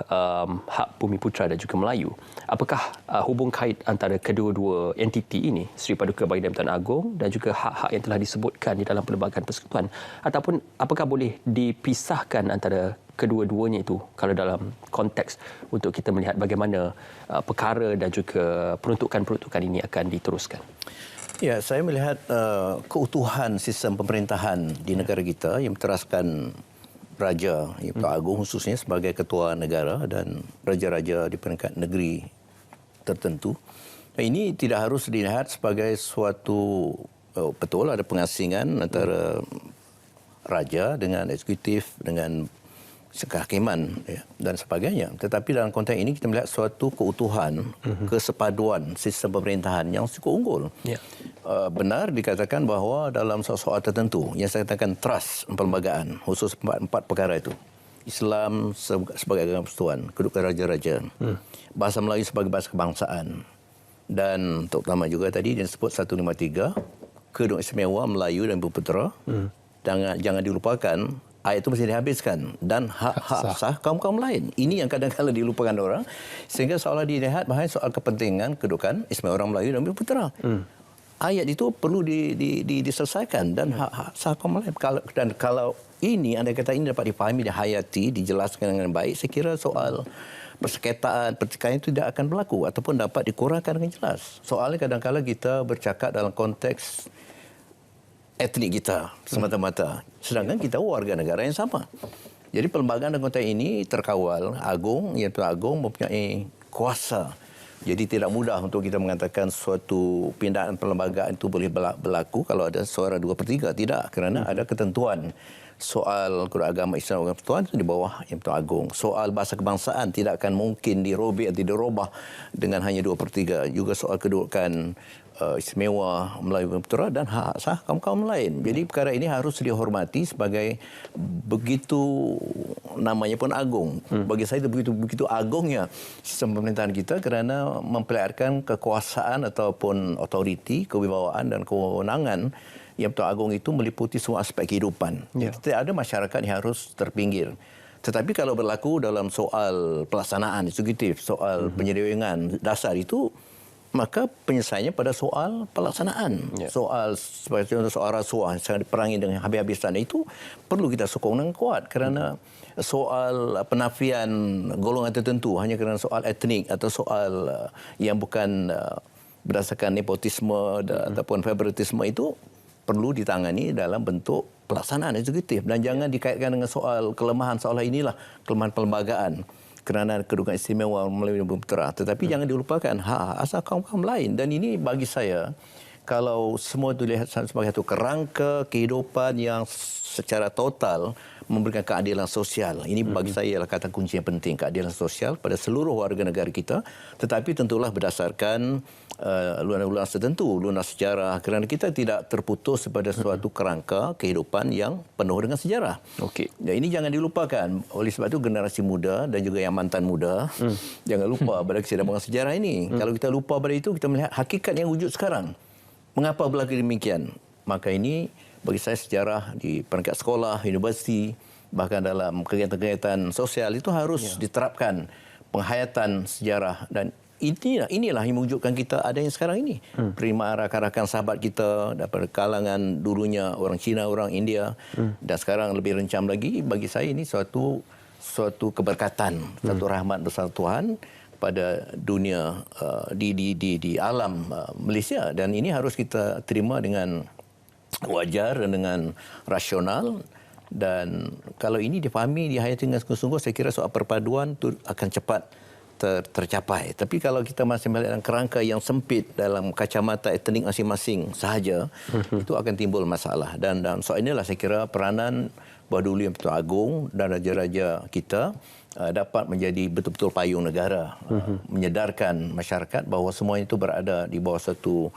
hak Bumiputera dan juga Melayu. Apakah hubung kait antara kedua-dua entiti ini, Seri Paduka Baginda Pertuan Agong dan juga hak-hak yang telah disebutkan di dalam Perlembagaan Persekutuan, ataupun apakah boleh dipisahkan antara kedua-duanya itu kalau dalam konteks untuk kita melihat bagaimana perkara dan juga peruntukan-peruntukan ini akan diteruskan? Ya, saya melihat keutuhan sistem pemerintahan di negara kita yang berteraskan Raja Yang Pertuan Agong khususnya sebagai ketua negara dan raja-raja di peringkat negeri tertentu. Ini tidak harus dilihat sebagai suatu betul ada pengasingan antara raja dengan eksekutif, dengan kehakiman dan sebagainya. Tetapi dalam konteks ini kita melihat suatu keutuhan, kesepaduan sistem pemerintahan yang cukup unggul. Benar dikatakan bahawa dalam soal tertentu yang saya katakan trust perlembagaan, khusus empat perkara itu. Islam sebagai agama persekutuan, kedudukan raja-raja, bahasa Melayu sebagai bahasa kebangsaan, dan terutama juga tadi yang disebut 153, kedudukan istimewa Melayu dan Bumiputera. Jangan dilupakan, ayat itu mesti dihabiskan, dan hak-hak sah kaum-kaum lain. Ini yang kadang-kadang dilupakan orang, sehingga seolah dilihat bahawa soal kepentingan kedudukan istimewa orang Melayu dan Bumiputera. ayat itu perlu diselesaikan dan hak asasi kaum lain. Dan kalau ini, anda kata ini dapat dipahami, dihayati, dijelaskan dengan baik, saya kira soal persengketaan, pertikaian itu tidak akan berlaku ataupun dapat dikurangkan dengan jelas. Soalnya kadang-kadang kita bercakap dalam konteks etnik kita semata-mata. Sedangkan kita warga negara yang sama. Jadi perlembagaan dan konteks ini terkawal, agung, iaitu agung mempunyai kuasa. Jadi tidak mudah untuk kita mengatakan suatu pindahan perlembagaan itu boleh berlaku kalau ada suara 2/3. Tidak, kerana ada ketentuan. Soal agama Islam dan persekutuan itu di bawah Yang Pertuan Agong. Soal bahasa kebangsaan tidak akan mungkin dirobek atau dirubah dengan hanya 2/3. Juga soal kedudukan istimewa Melayu Pertuan dan hak asasi kaum-kaum lain. Jadi perkara ini harus dihormati sebagai begitu namanya pun agung. Bagi saya itu begitu agungnya sistem pemerintahan kita kerana memperlihatkan kekuasaan ataupun otoriti, kewibawaan dan kewenangan Yang Pertuan Agong itu meliputi semua aspek kehidupan. Tidak ada masyarakat yang harus terpinggir. Tetapi kalau berlaku dalam soal pelaksanaan eksekutif, soal penyelewengan dasar itu, maka penyelesaiannya pada soal pelaksanaan. Soal seperti contoh soal rasuah sangat diperangi dengan habis-habisan itu perlu kita sokong dengan kuat kerana soal penafian golongan tertentu hanya kerana soal etnik atau soal yang bukan berdasarkan nepotisme ataupun favoritisme itu perlu ditangani dalam bentuk pelaksanaan eksekutif dan jangan dikaitkan dengan soal kelemahan seolah inilah kelemahan perlembagaan kerana kedudukan istimewa Melayu Putra. Tetapi jangan dilupakan hak asasi kaum-kaum lain dan ini bagi saya kalau semua itu dilihat sebagai satu kerangka kehidupan yang secara total memberikan keadilan sosial. Ini bagi saya ialah kata kunci yang penting, keadilan sosial pada seluruh warga negara kita, tetapi tentulah berdasarkan lunas tertentu, lunas sejarah, kerana kita tidak terputus pada suatu kerangka kehidupan yang penuh dengan sejarah. Dan ini jangan dilupakan. Oleh sebab itu generasi muda dan juga yang mantan muda, jangan lupa pada kesinambungan sejarah ini. Kalau kita lupa pada itu, kita melihat hakikat yang wujud sekarang. Mengapa berlaku demikian? Maka ini bagi saya sejarah di peringkat sekolah, universiti, bahkan dalam kegiatan-kegiatan sosial itu harus diterapkan penghayatan sejarah dan inilah yang mewujudkan kita ada yang sekarang ini. Penerimaan rakan-rakan sahabat kita daripada kalangan dulunya orang Cina, orang India dan sekarang lebih rencam lagi, bagi saya ini suatu keberkatan, satu rahmat besar Tuhan pada dunia di alam Malaysia dan ini harus kita terima dengan wajar dan dengan rasional dan kalau ini difahami, dihayati dengan sungguh-sungguh, saya kira soal perpaduan itu akan cepat tercapai. Tapi kalau kita masih melihat kerangka yang sempit dalam kacamata etnik masing-masing sahaja, itu akan timbul masalah. Dan soal inilah saya kira peranan Bahduli Yang Pertuan Agong dan raja-raja kita dapat menjadi betul-betul payung negara, menyedarkan masyarakat bahawa semuanya itu berada di bawah satu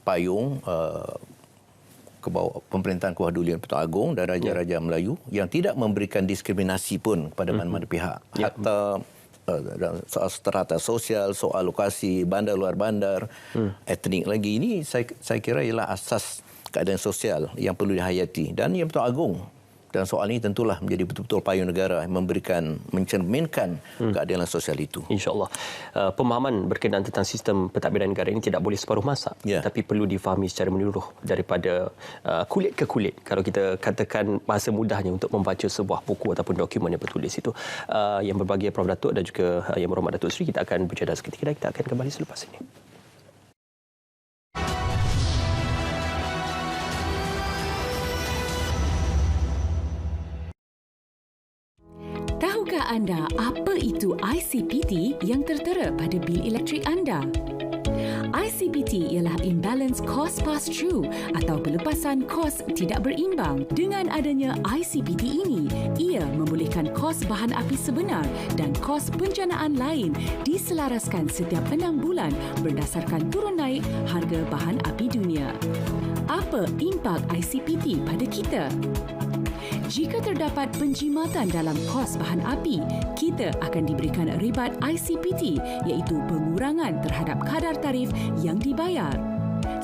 payung ke bawah pemerintahan Bahduli Yang Pertuan Agong dan raja-raja Melayu yang tidak memberikan diskriminasi pun kepada mana-mana pihak. Hatta soal strata sosial, soal lokasi, bandar luar bandar, etnik lagi. Ini saya kira ialah asas keadaan sosial yang perlu dihayati. Dan Yang Pertuan Agong dan soal ini tentulah menjadi betul-betul payung negara mencerminkan keadilan sosial itu. InsyaAllah. Pemahaman berkenaan tentang sistem pentadbiran negara ini tidak boleh separuh masa, tapi perlu difahami secara menyeluruh daripada kulit ke kulit. Kalau kita katakan bahasa mudahnya untuk membaca sebuah buku ataupun dokumen yang bertulis itu. Yang berbahagia Prof. Datuk dan juga Yang Berhormat Datuk Seri, kita akan berjeda seketika dan kita akan kembali selepas ini. Tahukah anda apa itu ICPT yang tertera pada bil elektrik anda? ICPT ialah Imbalance Cost Pass-Through atau pelepasan kos tidak berimbang. Dengan adanya ICPT ini, ia membolehkan kos bahan api sebenar dan kos penjanaan lain diselaraskan setiap 6 bulan berdasarkan turun naik harga bahan api dunia. Apa impak ICPT pada kita? Jika terdapat penjimatan dalam kos bahan api, kita akan diberikan rebat ICPT iaitu pengurangan terhadap kadar tarif yang dibayar.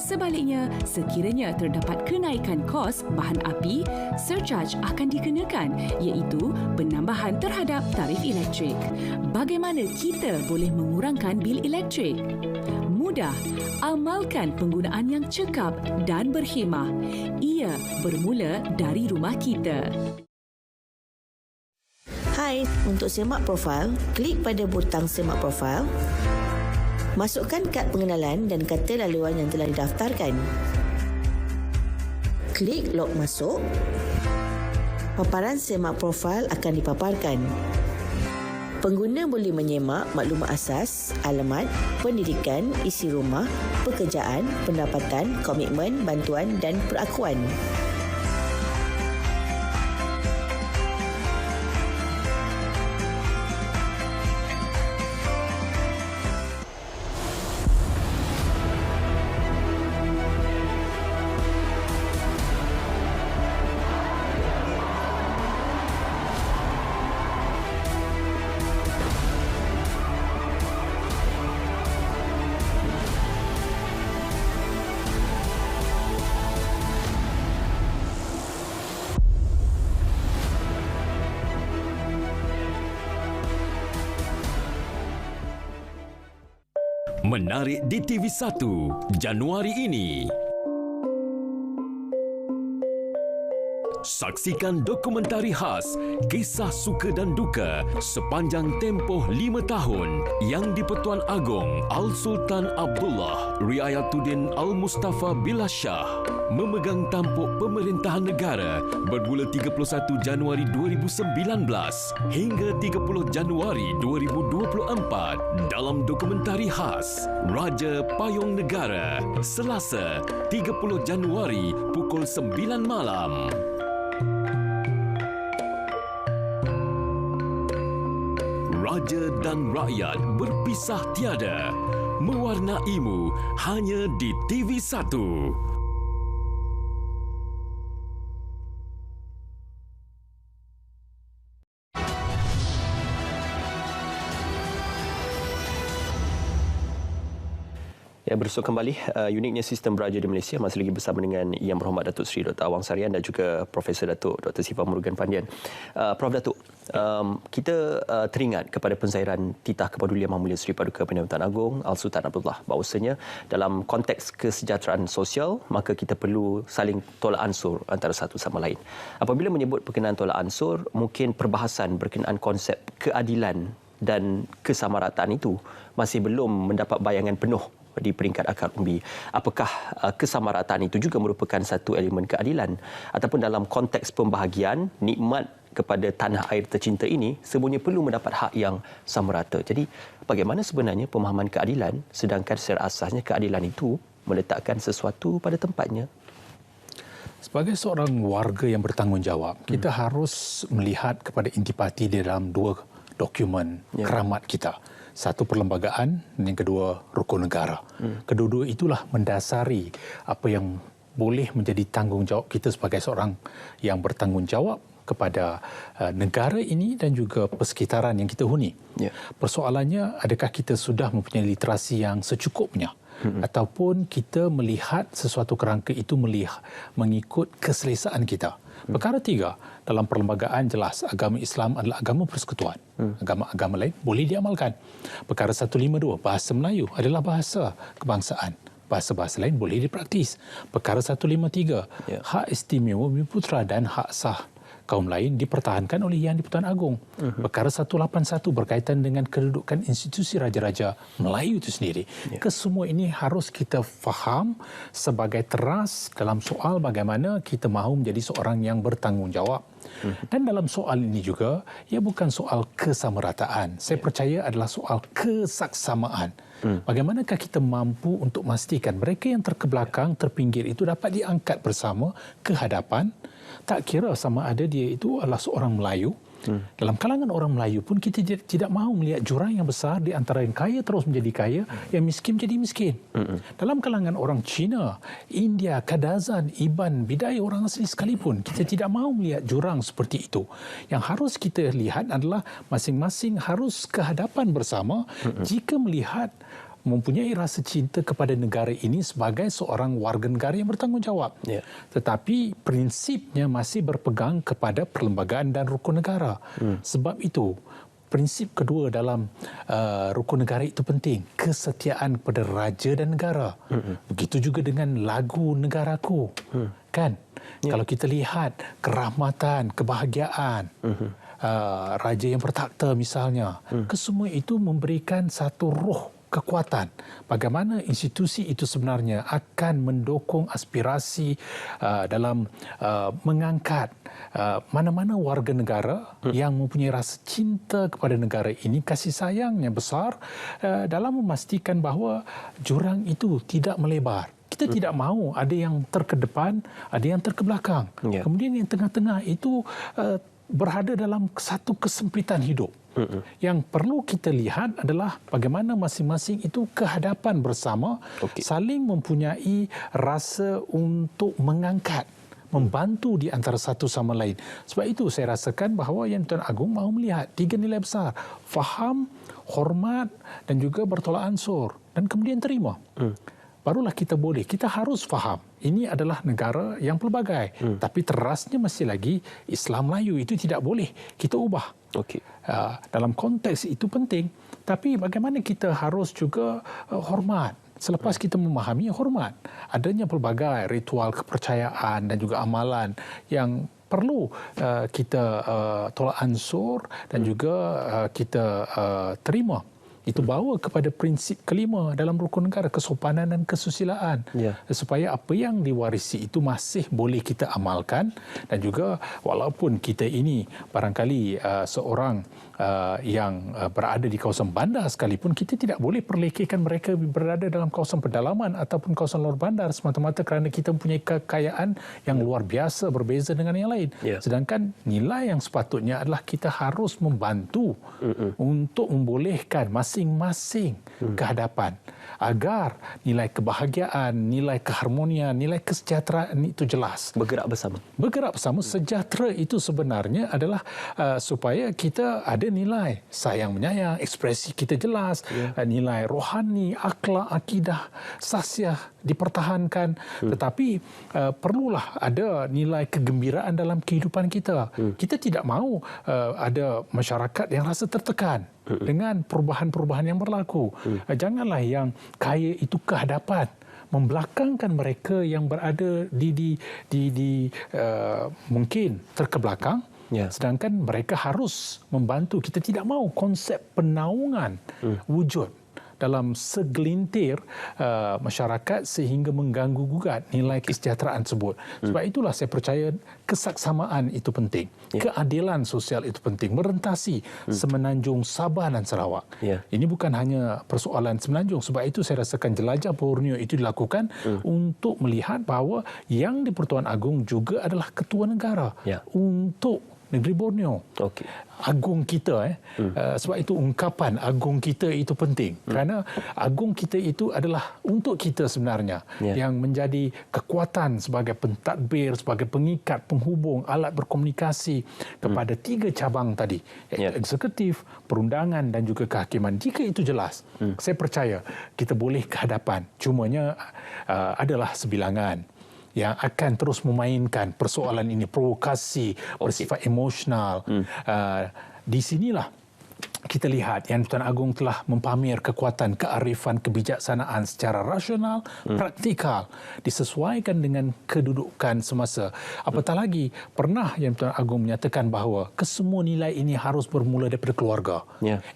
Sebaliknya, sekiranya terdapat kenaikan kos bahan api, surcharge akan dikenakan, iaitu penambahan terhadap tarif elektrik. Bagaimana kita boleh mengurangkan bil elektrik? Mudah, amalkan penggunaan yang cekap dan berkhemah. Ia bermula dari rumah kita. Hai, untuk semak profil, klik pada butang semak profil. Masukkan kad pengenalan dan kata laluan yang telah didaftarkan. Klik log masuk. Paparan semak profil akan dipaparkan. Pengguna boleh menyemak maklumat asas, alamat, pendidikan, isi rumah, pekerjaan, pendapatan, komitmen, bantuan dan perakuan. Menarik di TV1 Januari ini. Saksikan dokumentari khas Kisah Suka dan Duka sepanjang tempoh 5 tahun yang di-Pertuan Agong Al-Sultan Abdullah Riayatuddin Al-Mustafa Billah Shah memegang tampuk pemerintahan negara bermula 31 Januari 2019 hingga 30 Januari 2024 dalam dokumentari khas Raja Payung Negara, Selasa 30 Januari pukul 9 malam. Raja dan rakyat berpisah tiada, mewarnaimu hanya di TV1. Ya, bersua kembali. Uniknya sistem beraja di Malaysia masih lagi bersama dengan Yang Berhormat Datuk Seri Dr. Awang Sarian dan juga Profesor Datuk Dr. Siva Murugan Pandian. Prof. Datuk, kita teringat kepada pensairan titah kepedulian Yang Mulia Seri Paduka Perdana Tuan Agong Al-Sultan Abdullah, bahawasanya dalam konteks kesejahteraan sosial maka kita perlu saling tolak ansur antara satu sama lain. Apabila menyebut berkenaan tolak ansur, mungkin perbahasan berkenaan konsep keadilan dan kesamarataan itu masih belum mendapat bayangan penuh di peringkat akar umbi. Apakah kesamarataan itu juga merupakan satu elemen keadilan, ataupun dalam konteks pembahagian nikmat kepada tanah air tercinta ini semuanya perlu mendapat hak yang sama rata. Jadi bagaimana sebenarnya pemahaman keadilan, sedangkan secara asasnya keadilan itu meletakkan sesuatu pada tempatnya? Sebagai seorang warga yang bertanggungjawab, kita harus melihat kepada intipati di dalam dua dokumen keramat kita. Satu perlembagaan dan yang kedua rukun negara. Kedua-dua itulah mendasari apa yang boleh menjadi tanggungjawab kita sebagai seorang yang bertanggungjawab kepada negara ini dan juga persekitaran yang kita huni. Persoalannya, adakah kita sudah mempunyai literasi yang secukupnya? Ataupun kita melihat sesuatu kerangka itu mengikut keselesaan kita. Perkara tiga, dalam perlembagaan jelas agama Islam adalah agama persekutuan. Agama-agama lain boleh diamalkan. Perkara 152, bahasa Melayu adalah bahasa kebangsaan. Bahasa-bahasa lain boleh dipraktis. Perkara 153, hak istimewa Bumi Putera dan hak sah kaum lain dipertahankan oleh Yang di-Pertuan Agong. Perkara 181 berkaitan dengan kedudukan institusi Raja-Raja Melayu itu sendiri. Kesemua ini harus kita faham sebagai teras dalam soal bagaimana kita mahu menjadi seorang yang bertanggungjawab. Dan dalam soal ini juga, ia bukan soal kesamarataan. Saya percaya adalah soal kesaksamaan. Bagaimanakah kita mampu untuk memastikan mereka yang terkebelakang, terpinggir itu dapat diangkat bersama ke hadapan, tak kira sama ada dia itu adalah seorang Melayu. Dalam kalangan orang Melayu pun kita tidak mahu melihat jurang yang besar di antara yang kaya terus menjadi kaya, yang miskin menjadi miskin. Dalam kalangan orang Cina, India, Kadazan, Iban, Bidai, orang asli sekalipun, kita tidak mahu melihat jurang seperti itu. Yang harus kita lihat adalah masing-masing harus ke hadapan bersama jika melihat mempunyai rasa cinta kepada negara ini sebagai seorang warga negara yang bertanggungjawab. Tetapi prinsipnya masih berpegang kepada perlembagaan dan rukun negara. Sebab itu, prinsip kedua dalam rukun negara itu penting, kesetiaan kepada raja dan negara. Begitu juga dengan lagu negaraku. Kan? Kalau kita lihat kerahmatan, kebahagiaan, raja yang bertakhta misalnya, kesemua itu memberikan satu roh kekuatan bagaimana institusi itu sebenarnya akan mendukung aspirasi dalam mengangkat mana-mana warga negara yang mempunyai rasa cinta kepada negara ini, kasih sayangnya besar dalam memastikan bahawa jurang itu tidak melebar. Kita tidak mahu ada yang terkedepan, ada yang terkebelakang. Kemudian yang tengah-tengah itu berada dalam satu kesempitan hidup. Yang perlu kita lihat adalah bagaimana masing-masing itu kehadapan bersama, saling mempunyai rasa untuk mengangkat, membantu di antara satu sama lain. Sebab itu saya rasakan bahawa Yang Tuan Agong mahu melihat 3 nilai besar: faham, hormat dan juga bertolak ansur, dan kemudian terima. Barulah kita boleh, kita harus faham ini adalah negara yang pelbagai, tapi terasnya masih lagi Islam Melayu, itu tidak boleh kita ubah. Dalam konteks itu penting, tapi bagaimana kita harus juga hormat. Selepas kita memahami hormat, adanya pelbagai ritual kepercayaan dan juga amalan yang perlu kita tolak ansur dan juga kita terima. Itu bawa kepada prinsip kelima dalam rukun negara, kesopanan dan kesusilaan. Supaya apa yang diwarisi itu masih boleh kita amalkan, dan juga walaupun kita ini barangkali seorang yang berada di kawasan bandar sekalipun, kita tidak boleh perlekehkan mereka berada dalam kawasan pedalaman ataupun kawasan luar bandar semata-mata kerana kita mempunyai kekayaan yang luar biasa berbeza dengan yang lain. Sedangkan nilai yang sepatutnya adalah kita harus membantu untuk membolehkan masing-masing kehadapan agar nilai kebahagiaan, nilai keharmonian, nilai kesejahteraan itu jelas. Bergerak bersama. Bergerak bersama. Sejahtera itu sebenarnya adalah supaya kita ada nilai sayang menyayang, ekspresi kita jelas, nilai rohani, akhlak, akidah, sasiah dipertahankan. Tetapi perlulah ada nilai kegembiraan dalam kehidupan kita. Kita tidak mahu ada masyarakat yang rasa tertekan dengan perubahan-perubahan yang berlaku. Janganlah yang kaya itu kehadapan membelakangkan mereka yang berada di mungkin terkebelakang. Sedangkan mereka harus membantu. Kita tidak mahu konsep penaungan wujud dalam segelintir masyarakat sehingga mengganggu gugat nilai kesejahteraan tersebut. Sebab itulah saya percaya kesaksamaan itu penting. Keadilan sosial itu penting. Merentasi Semenanjung, Sabah dan Sarawak. Ini bukan hanya persoalan Semenanjung. Sebab itu saya rasakan jelajah Borneo itu dilakukan untuk melihat bahawa yang di-Pertuan Agong juga adalah ketua negara untuk negeri Borneo. Agung kita. Sebab itu ungkapan agung kita itu penting. Kerana agung kita itu adalah untuk kita sebenarnya. Yang menjadi kekuatan sebagai pentadbir, sebagai pengikat, penghubung, alat berkomunikasi kepada 3 cabang tadi. Iaitu eksekutif, perundangan dan juga kehakiman. Jika itu jelas, saya percaya kita boleh ke hadapan. Cumanya adalah sebilangan yang akan terus memainkan persoalan ini, provokasi bersifat emosional. Di sinilah kita lihat Yang Tuan Agong telah mempamer kekuatan kearifan kebijaksanaan secara rasional, praktikal, disesuaikan dengan kedudukan semasa. Apatah lagi, pernah Yang Tuan Agong menyatakan bahawa kesemua nilai ini harus bermula daripada keluarga.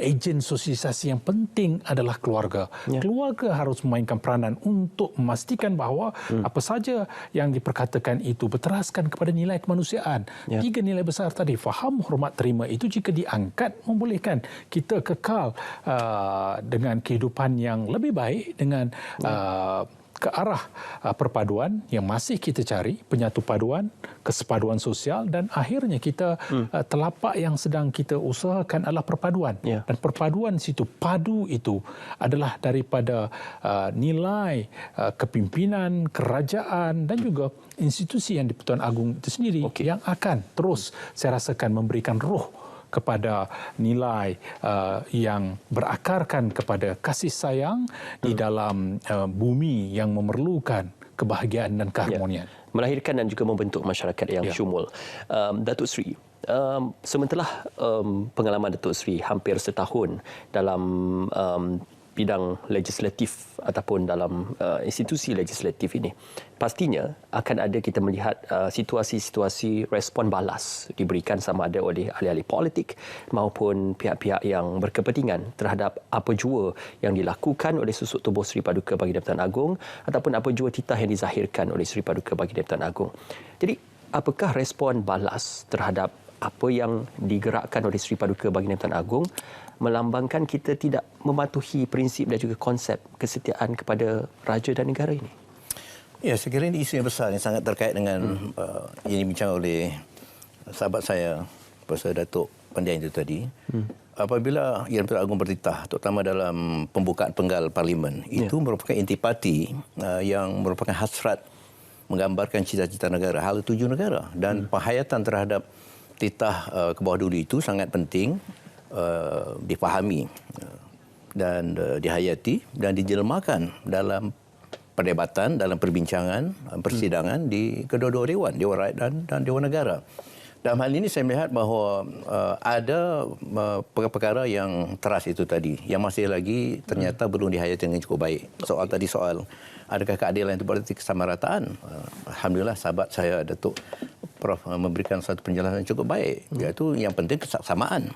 Ejen sosialisasi yang penting adalah keluarga. Keluarga harus memainkan peranan untuk memastikan bahawa apa saja yang diperkatakan itu berteraskan kepada nilai kemanusiaan. 3 nilai besar tadi, faham, hormat, terima, itu jika diangkat membolehkan kita kekal dengan kehidupan yang lebih baik, dengan ke arah perpaduan yang masih kita cari, penyatu paduan, kesepaduan sosial, dan akhirnya kita telapak yang sedang kita usahakan adalah perpaduan. Dan perpaduan situ, padu itu adalah daripada nilai kepimpinan, kerajaan dan juga institusi yang di-Pertuan Agong itu sendiri yang akan terus saya rasakan memberikan roh kepada nilai yang berakarkan kepada kasih sayang di dalam bumi yang memerlukan kebahagiaan dan keharmonian. Melahirkan dan juga membentuk masyarakat yang syumul. Datuk Seri, sementara pengalaman Datuk Seri hampir setahun dalam bidang legislatif ataupun dalam institusi legislatif ini, pastinya akan ada kita melihat situasi-situasi respon balas diberikan sama ada oleh ahli-ahli politik maupun pihak-pihak yang berkepentingan terhadap apa jua yang dilakukan oleh susuk tubuh Seri Paduka Baginda Pertuan Agong ataupun apa jua titah yang dizahirkan oleh Seri Paduka Baginda Pertuan Agong. Jadi, apakah respon balas terhadap apa yang digerakkan oleh Seri Paduka Baginda Pertuan Agong melambangkan kita tidak mematuhi prinsip dan juga konsep kesetiaan kepada raja dan negara ini? Ya, saya kira ini isu yang besar yang sangat terkait dengan yang dibincang oleh sahabat saya, Profesor Datuk Pandian itu tadi. Apabila Yang Pertuan Agong bertitah, terutama dalam pembukaan penggal Parlimen, itu merupakan intipati yang merupakan hasrat menggambarkan cita-cita negara, hal tuju negara. Dan penghayatan terhadap titah ke bawah duli itu sangat penting dipahami dan dihayati dan dijelmakan dalam perdebatan, dalam perbincangan, persidangan di kedua-dua dewan, Dewan Rakyat dan Dewan Negara. Dalam hal ini saya melihat bahawa ada perkara yang teras itu tadi yang masih lagi ternyata belum dihayati dengan cukup baik. Soal tadi soal adakah keadilan itu berarti kesamarataan? Alhamdulillah sahabat saya Datuk Prof memberikan satu penjelasan yang cukup baik, iaitu yang penting kesamaan.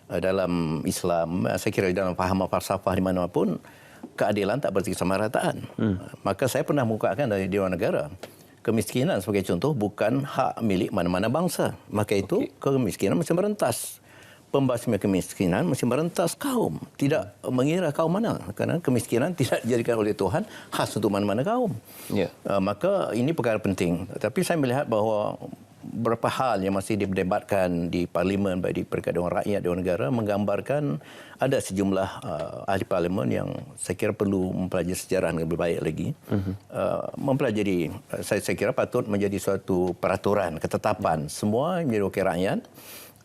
Dalam Islam, saya kira dalam fahaman falsafah di mana pun, keadilan tak berarti kesamarataan. Maka saya pernah mengukakan dari Dewan Negara, kemiskinan sebagai contoh bukan hak milik mana-mana bangsa. Maka itu kemiskinan mesti merentas. Pembasmian kemiskinan mesti merentas kaum. Tidak mengira kaum mana. Kerana kemiskinan tidak dijadikan oleh Tuhan khas untuk mana-mana kaum. Maka ini perkara penting. Tapi saya melihat bahawa beberapa hal yang masih diperdebatkan di Parlimen, baik di peringkat Dewan Rakyat, Dewan Negara, menggambarkan ada sejumlah ahli Parlimen yang saya kira perlu mempelajari sejarah dengan lebih baik lagi. Mempelajari, saya kira patut menjadi suatu peraturan, ketetapan. Semua yang menjadi wakil rakyat,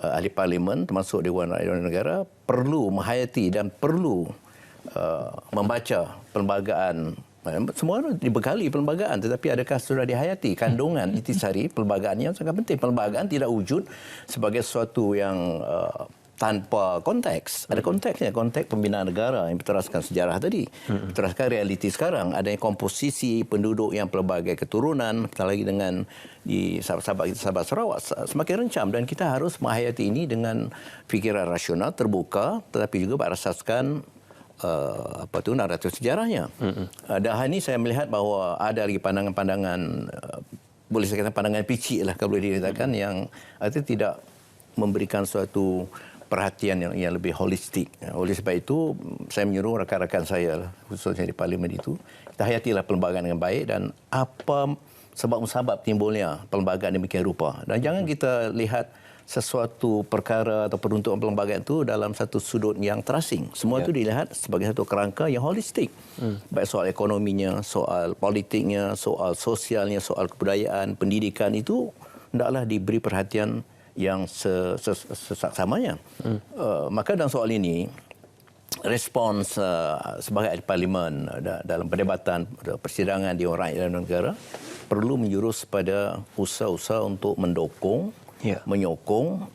ahli Parlimen termasuk Dewan Rakyat, Dewan Negara, perlu menghayati dan perlu membaca perlembagaan. Semua dibekali perlembagaan, tetapi adakah sudah dihayati kandungan intisari perlembagaan yang sangat penting. Perlembagaan tidak wujud sebagai sesuatu yang tanpa konteks. Ada konteksnya, konteks pembinaan negara yang berteraskan sejarah tadi, berteraskan realiti sekarang. Ada komposisi penduduk yang pelbagai keturunan, apatah lagi dengan di sahabat Sarawak semakin rencam, dan kita harus menghayati ini dengan fikiran rasional, terbuka, tetapi juga berasaskan naratif sejarahnya. Dan hal ini saya melihat bahawa ada lagi pandangan-pandangan, boleh saya kata pandangan picik lah kalau boleh dikatakan, yang artinya tidak memberikan suatu perhatian yang lebih holistik. Oleh sebab itu, saya menyuruh rakan-rakan saya, khususnya di Parlimen itu, kita hayatilah perlembagaan dengan baik dan apa sebab-sebab timbulnya perlembagaan demikian rupa. Dan jangan kita lihat sesuatu perkara atau peruntukan perlembagaan itu dalam satu sudut yang terasing. Semua itu dilihat sebagai satu kerangka yang holistik. Baik soal ekonominya, soal politiknya, soal sosialnya, soal kebudayaan, pendidikan, itu hendaklah diberi perhatian yang sesaksamanya. Maka dalam soal ini, respons sebagai ahli Parlimen dalam perdebatan persidangan di Dewan Rakyat dan Negara perlu menjurus pada usaha-usaha untuk mendukung, menyokong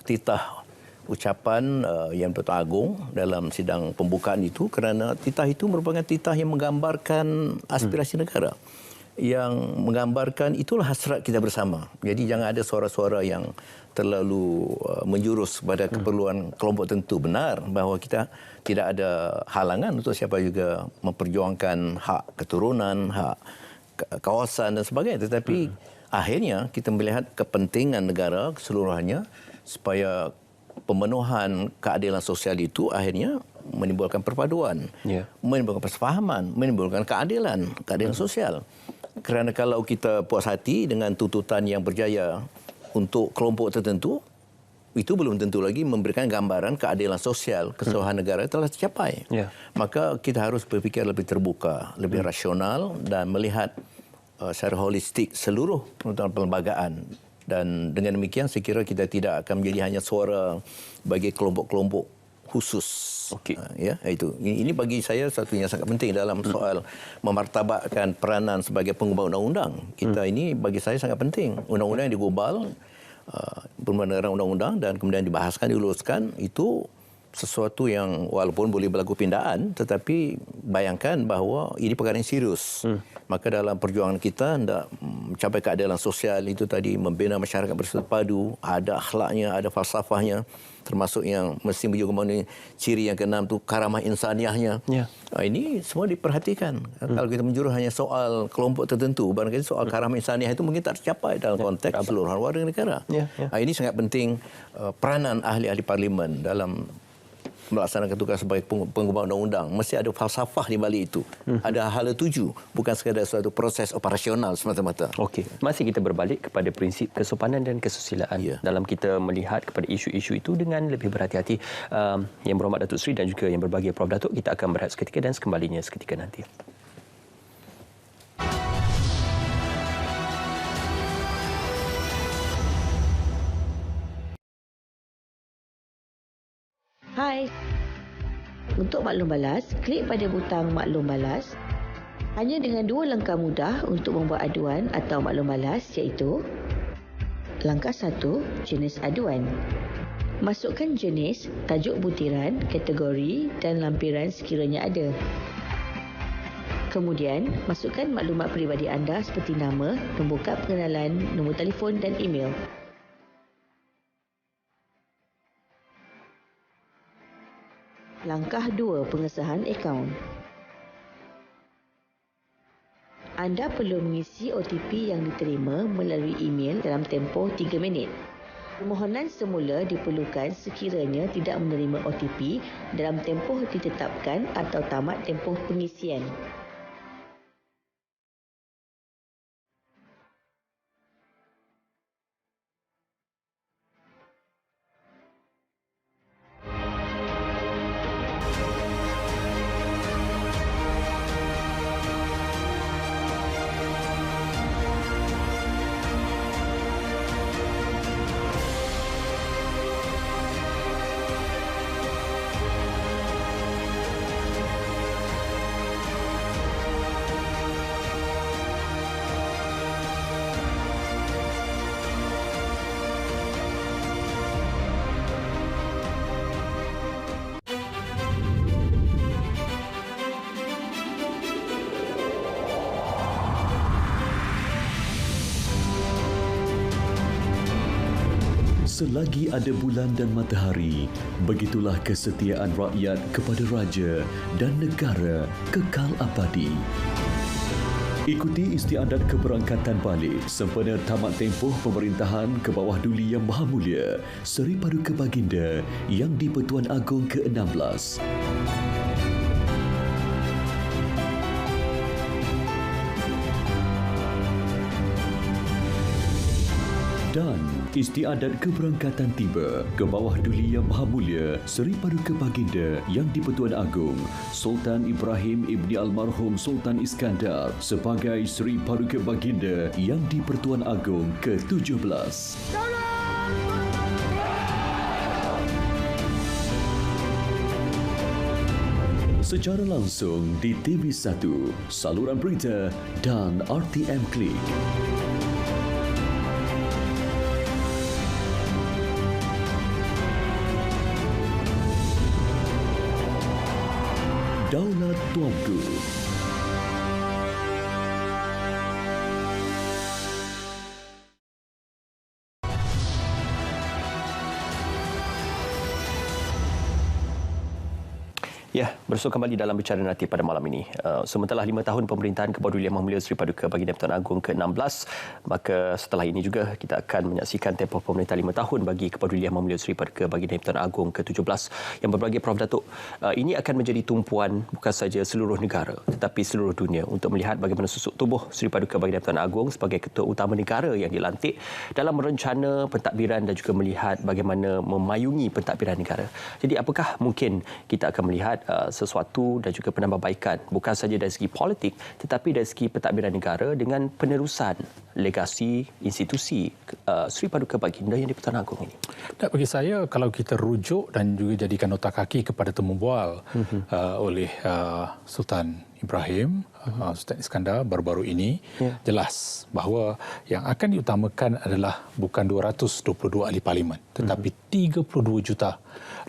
titah ucapan Yang Pertuan Agong dalam sidang pembukaan itu, kerana titah itu merupakan titah yang menggambarkan aspirasi negara, yang menggambarkan itulah hasrat kita bersama. Jadi jangan ada suara-suara yang terlalu menjurus pada keperluan kelompok tertentu. Benar bahawa kita tidak ada halangan untuk siapa juga memperjuangkan hak keturunan, hak kawasan dan sebagainya, tetapi akhirnya kita melihat kepentingan negara keseluruhannya supaya pemenuhan keadilan sosial itu akhirnya menimbulkan perpaduan, menimbulkan persefahaman, menimbulkan keadilan sosial. Kerana kalau kita puas hati dengan tuntutan yang berjaya untuk kelompok tertentu, itu belum tentu lagi memberikan gambaran keadilan sosial keseluruhan negara telah tercapai. Maka kita harus berfikir lebih terbuka, lebih rasional dan melihat secara holistik seluruh perlembagaan Dan dengan demikian saya kira kita tidak akan menjadi hanya suara bagi kelompok-kelompok khusus. Ya, itu. Ini bagi saya satu yang sangat penting dalam soal memartabatkan peranan sebagai penggubah undang-undang. Kita ini bagi saya sangat penting. Undang-undang yang digubal, pembendaran undang-undang dan kemudian dibahaskan, diluluskan, itu sesuatu yang walaupun boleh berlaku pindaan, tetapi bayangkan bahawa ini perkara yang serius. Maka dalam perjuangan kita hendak mencapai keadilan sosial itu tadi, membina masyarakat bersatu padu, ada akhlaknya, ada falsafahnya, termasuk yang mesti juga memenuhi ciri yang keenam tu karamah insaniahnya. Ini semua diperhatikan. Kalau kita menjurus hanya soal kelompok tertentu, barangkali soal karamah insaniah itu mungkin tak tercapai dalam konteks seluruh warga negara. Ini sangat penting peranan ahli-ahli parlimen dalam melaksanakan tugas sebagai penggubah undang-undang. Mesti ada falsafah di balik itu. Ada hala tuju, bukan sekadar suatu proses operasional semata-mata. Okey, masih kita berbalik kepada prinsip kesopanan dan kesusilaan dalam kita melihat kepada isu-isu itu dengan lebih berhati-hati. Yang berhormat Datuk Seri dan juga yang berbahagia Prof Datuk, kita akan berehat seketika dan sekembalinya seketika nanti. Hai. Untuk maklum balas, klik pada butang maklum balas. Hanya dengan 2 langkah mudah untuk membuat aduan atau maklum balas, iaitu langkah 1, jenis aduan. Masukkan jenis, tajuk butiran, kategori dan lampiran sekiranya ada. Kemudian, masukkan maklumat peribadi anda seperti nama, nombor kad pengenalan, nombor telefon dan email. Langkah 2, pengesahan akaun. Anda perlu mengisi OTP yang diterima melalui email dalam tempoh 3 minit. Permohonan semula diperlukan sekiranya tidak menerima OTP dalam tempoh ditetapkan atau tamat tempoh pengisian. Selagi ada bulan dan matahari, begitulah kesetiaan rakyat kepada raja dan negara kekal abadi. Ikuti istiadat keberangkatan balik sempena tamat tempoh pemerintahan ke bawah Duli Yang Maha Mulia Seri Paduka Baginda Yang di-Pertuan Agong ke-16. Dan istiadat keberangkatan tiba ke bawah Duli Yang Maha Mulia Seri Paduka Baginda Yang di-Pertuan Agong Sultan Ibrahim Ibni Almarhum Sultan Iskandar sebagai Seri Paduka Baginda Yang di-Pertuan Agong ke-17. Secara langsung di TV1, saluran berita dan RTM Klik. Daulat Tuanku. Ya, bersua kembali dalam Bicara Naratif pada malam ini. Sementara 5 tahun pemerintahan Kebawah Duli Yang Maha Mulia Seri Paduka Baginda Pertuan Agong ke-16, maka setelah ini juga kita akan menyaksikan tempoh pemerintahan 5 tahun bagi Kebawah Duli Yang Maha Mulia Seri Paduka Baginda Pertuan Agong ke-17 yang berbahagia Prof Datuk. Ini akan menjadi tumpuan bukan saja seluruh negara tetapi seluruh dunia untuk melihat bagaimana susuk tubuh Seri Paduka Baginda Pertuan Agong sebagai Ketua Utama Negara yang dilantik dalam merencana pentadbiran dan juga melihat bagaimana memayungi pentadbiran negara. Jadi apakah mungkin kita akan melihat membuat sesuatu dan juga penambahbaikan bukan saja dari segi politik tetapi dari segi pentadbiran negara dengan penerusan legasi institusi Sri Paduka Baginda Yang di-Pertuan Agong ini. Dan bagi saya, kalau kita rujuk dan juga jadikan otak kaki kepada temu bual oleh Sultan Ibrahim, Sultan Iskandar baru-baru ini, jelas bahawa yang akan diutamakan adalah bukan 222 ahli parlimen tetapi 32 juta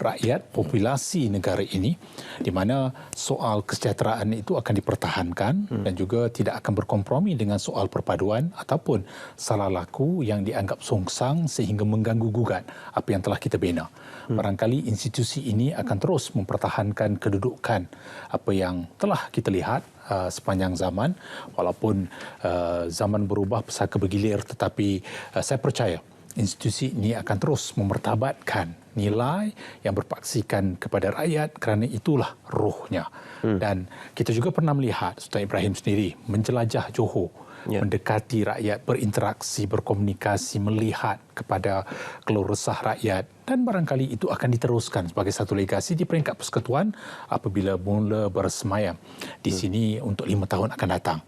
rakyat populasi negara ini, di mana soal kesejahteraan itu akan dipertahankan dan juga tidak akan berkompromi dengan soal perpaduan ataupun salah laku yang dianggap songsang sehingga mengganggu gugat apa yang telah kita bina. Barangkali institusi ini akan terus mempertahankan kedudukan apa yang telah kita lihat sepanjang zaman, walaupun zaman berubah pesaka bergilir, tetapi saya percaya institusi ini akan terus memertabatkan nilai yang berpaksikan kepada rakyat kerana itulah rohnya. Dan kita juga pernah melihat Sultan Ibrahim sendiri menjelajah Johor, mendekati rakyat, berinteraksi, berkomunikasi, melihat kepada keluh resah rakyat, dan barangkali itu akan diteruskan sebagai satu legasi di peringkat persekutuan apabila mula bersemayam di sini untuk 5 tahun akan datang.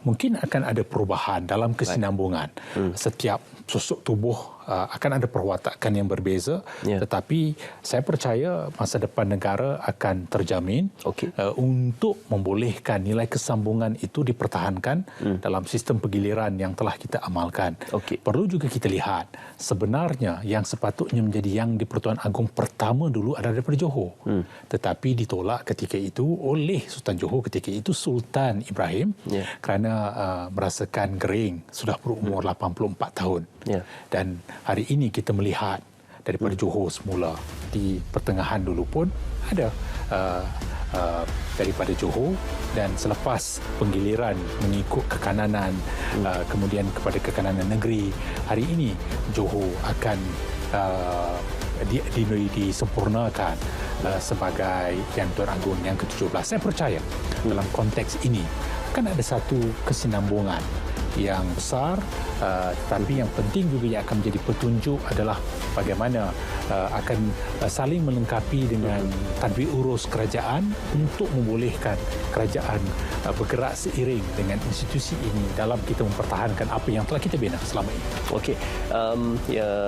Mungkin akan ada perubahan dalam kesinambungan. Setiap sosok tubuh akan ada perwatakan yang berbeza, tetapi saya percaya masa depan negara akan terjamin untuk membolehkan nilai kesambungan itu dipertahankan dalam sistem penggiliran yang telah kita amalkan. Perlu juga kita lihat, sebenarnya yang sepatutnya menjadi Yang di-Pertuan Agong pertama dulu adalah daripada Johor, tetapi ditolak ketika itu oleh Sultan Johor ketika itu, Sultan Ibrahim, kerana merasakan gering, sudah berumur 84 tahun. Dan hari ini kita melihat daripada Johor semula di pertengahan dulu pun ada daripada Johor, dan selepas penggiliran mengikut kekananan kemudian kepada kekananan negeri, hari ini Johor akan disempurnakan sebagai Yang Tuan Agong yang ke-17. Saya percaya dalam konteks ini akan ada satu kesinambungan yang besar, tetapi yang penting juga yang akan menjadi petunjuk adalah bagaimana akan saling melengkapi dengan tadbir urus kerajaan untuk membolehkan kerajaan bergerak seiring dengan institusi ini dalam kita mempertahankan apa yang telah kita bina selama ini. Okey,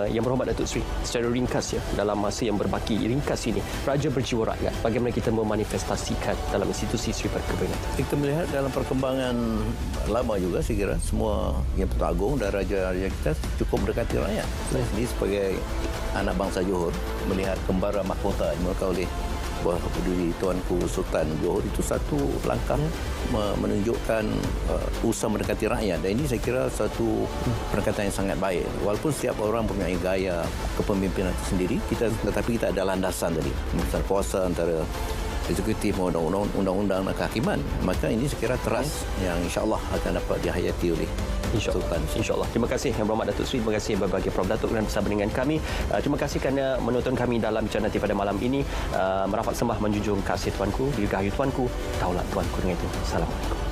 Yang Berhormat Datuk Seri, secara ringkas dalam masa yang berbaki ringkas ini, Raja Berjiwa Rakyat, bagaimana kita memanifestasikan dalam institusi Sri Paduka Baginda? Kita melihat dalam perkembangan lama juga, saya kira semua Yang Pertuan Agong dan raja-raja kita cukup mendekati rakyat. Saya sendiri sebagai anak bangsa Johor melihat kembara mahkota dimiliki oleh berdiri Tuanku Sultan Johor itu satu langkah menunjukkan usaha mendekati rakyat, dan ini saya kira satu pendekatan yang sangat baik. Walaupun setiap orang mempunyai gaya kepemimpinan sendiri, tetapi kita ada landasan tadi antara kuasa antara eksekutif, undang-undang dan kehakiman. Maka ini saya kira teras yang insya-Allah akan dapat dihayati oleh Sultan. InsyaAllah. Terima kasih Yang Berhormat Datuk Seri. Terima kasih berbagi Prof. Datuk dan bersama dengan kami. Terima kasih kerana menonton kami dalam bicara nanti pada malam ini. Merafat sembah menjunjung kasih Tuanku, dirgahayu Tuanku, daulat Tuanku dengan itu. Assalamualaikum.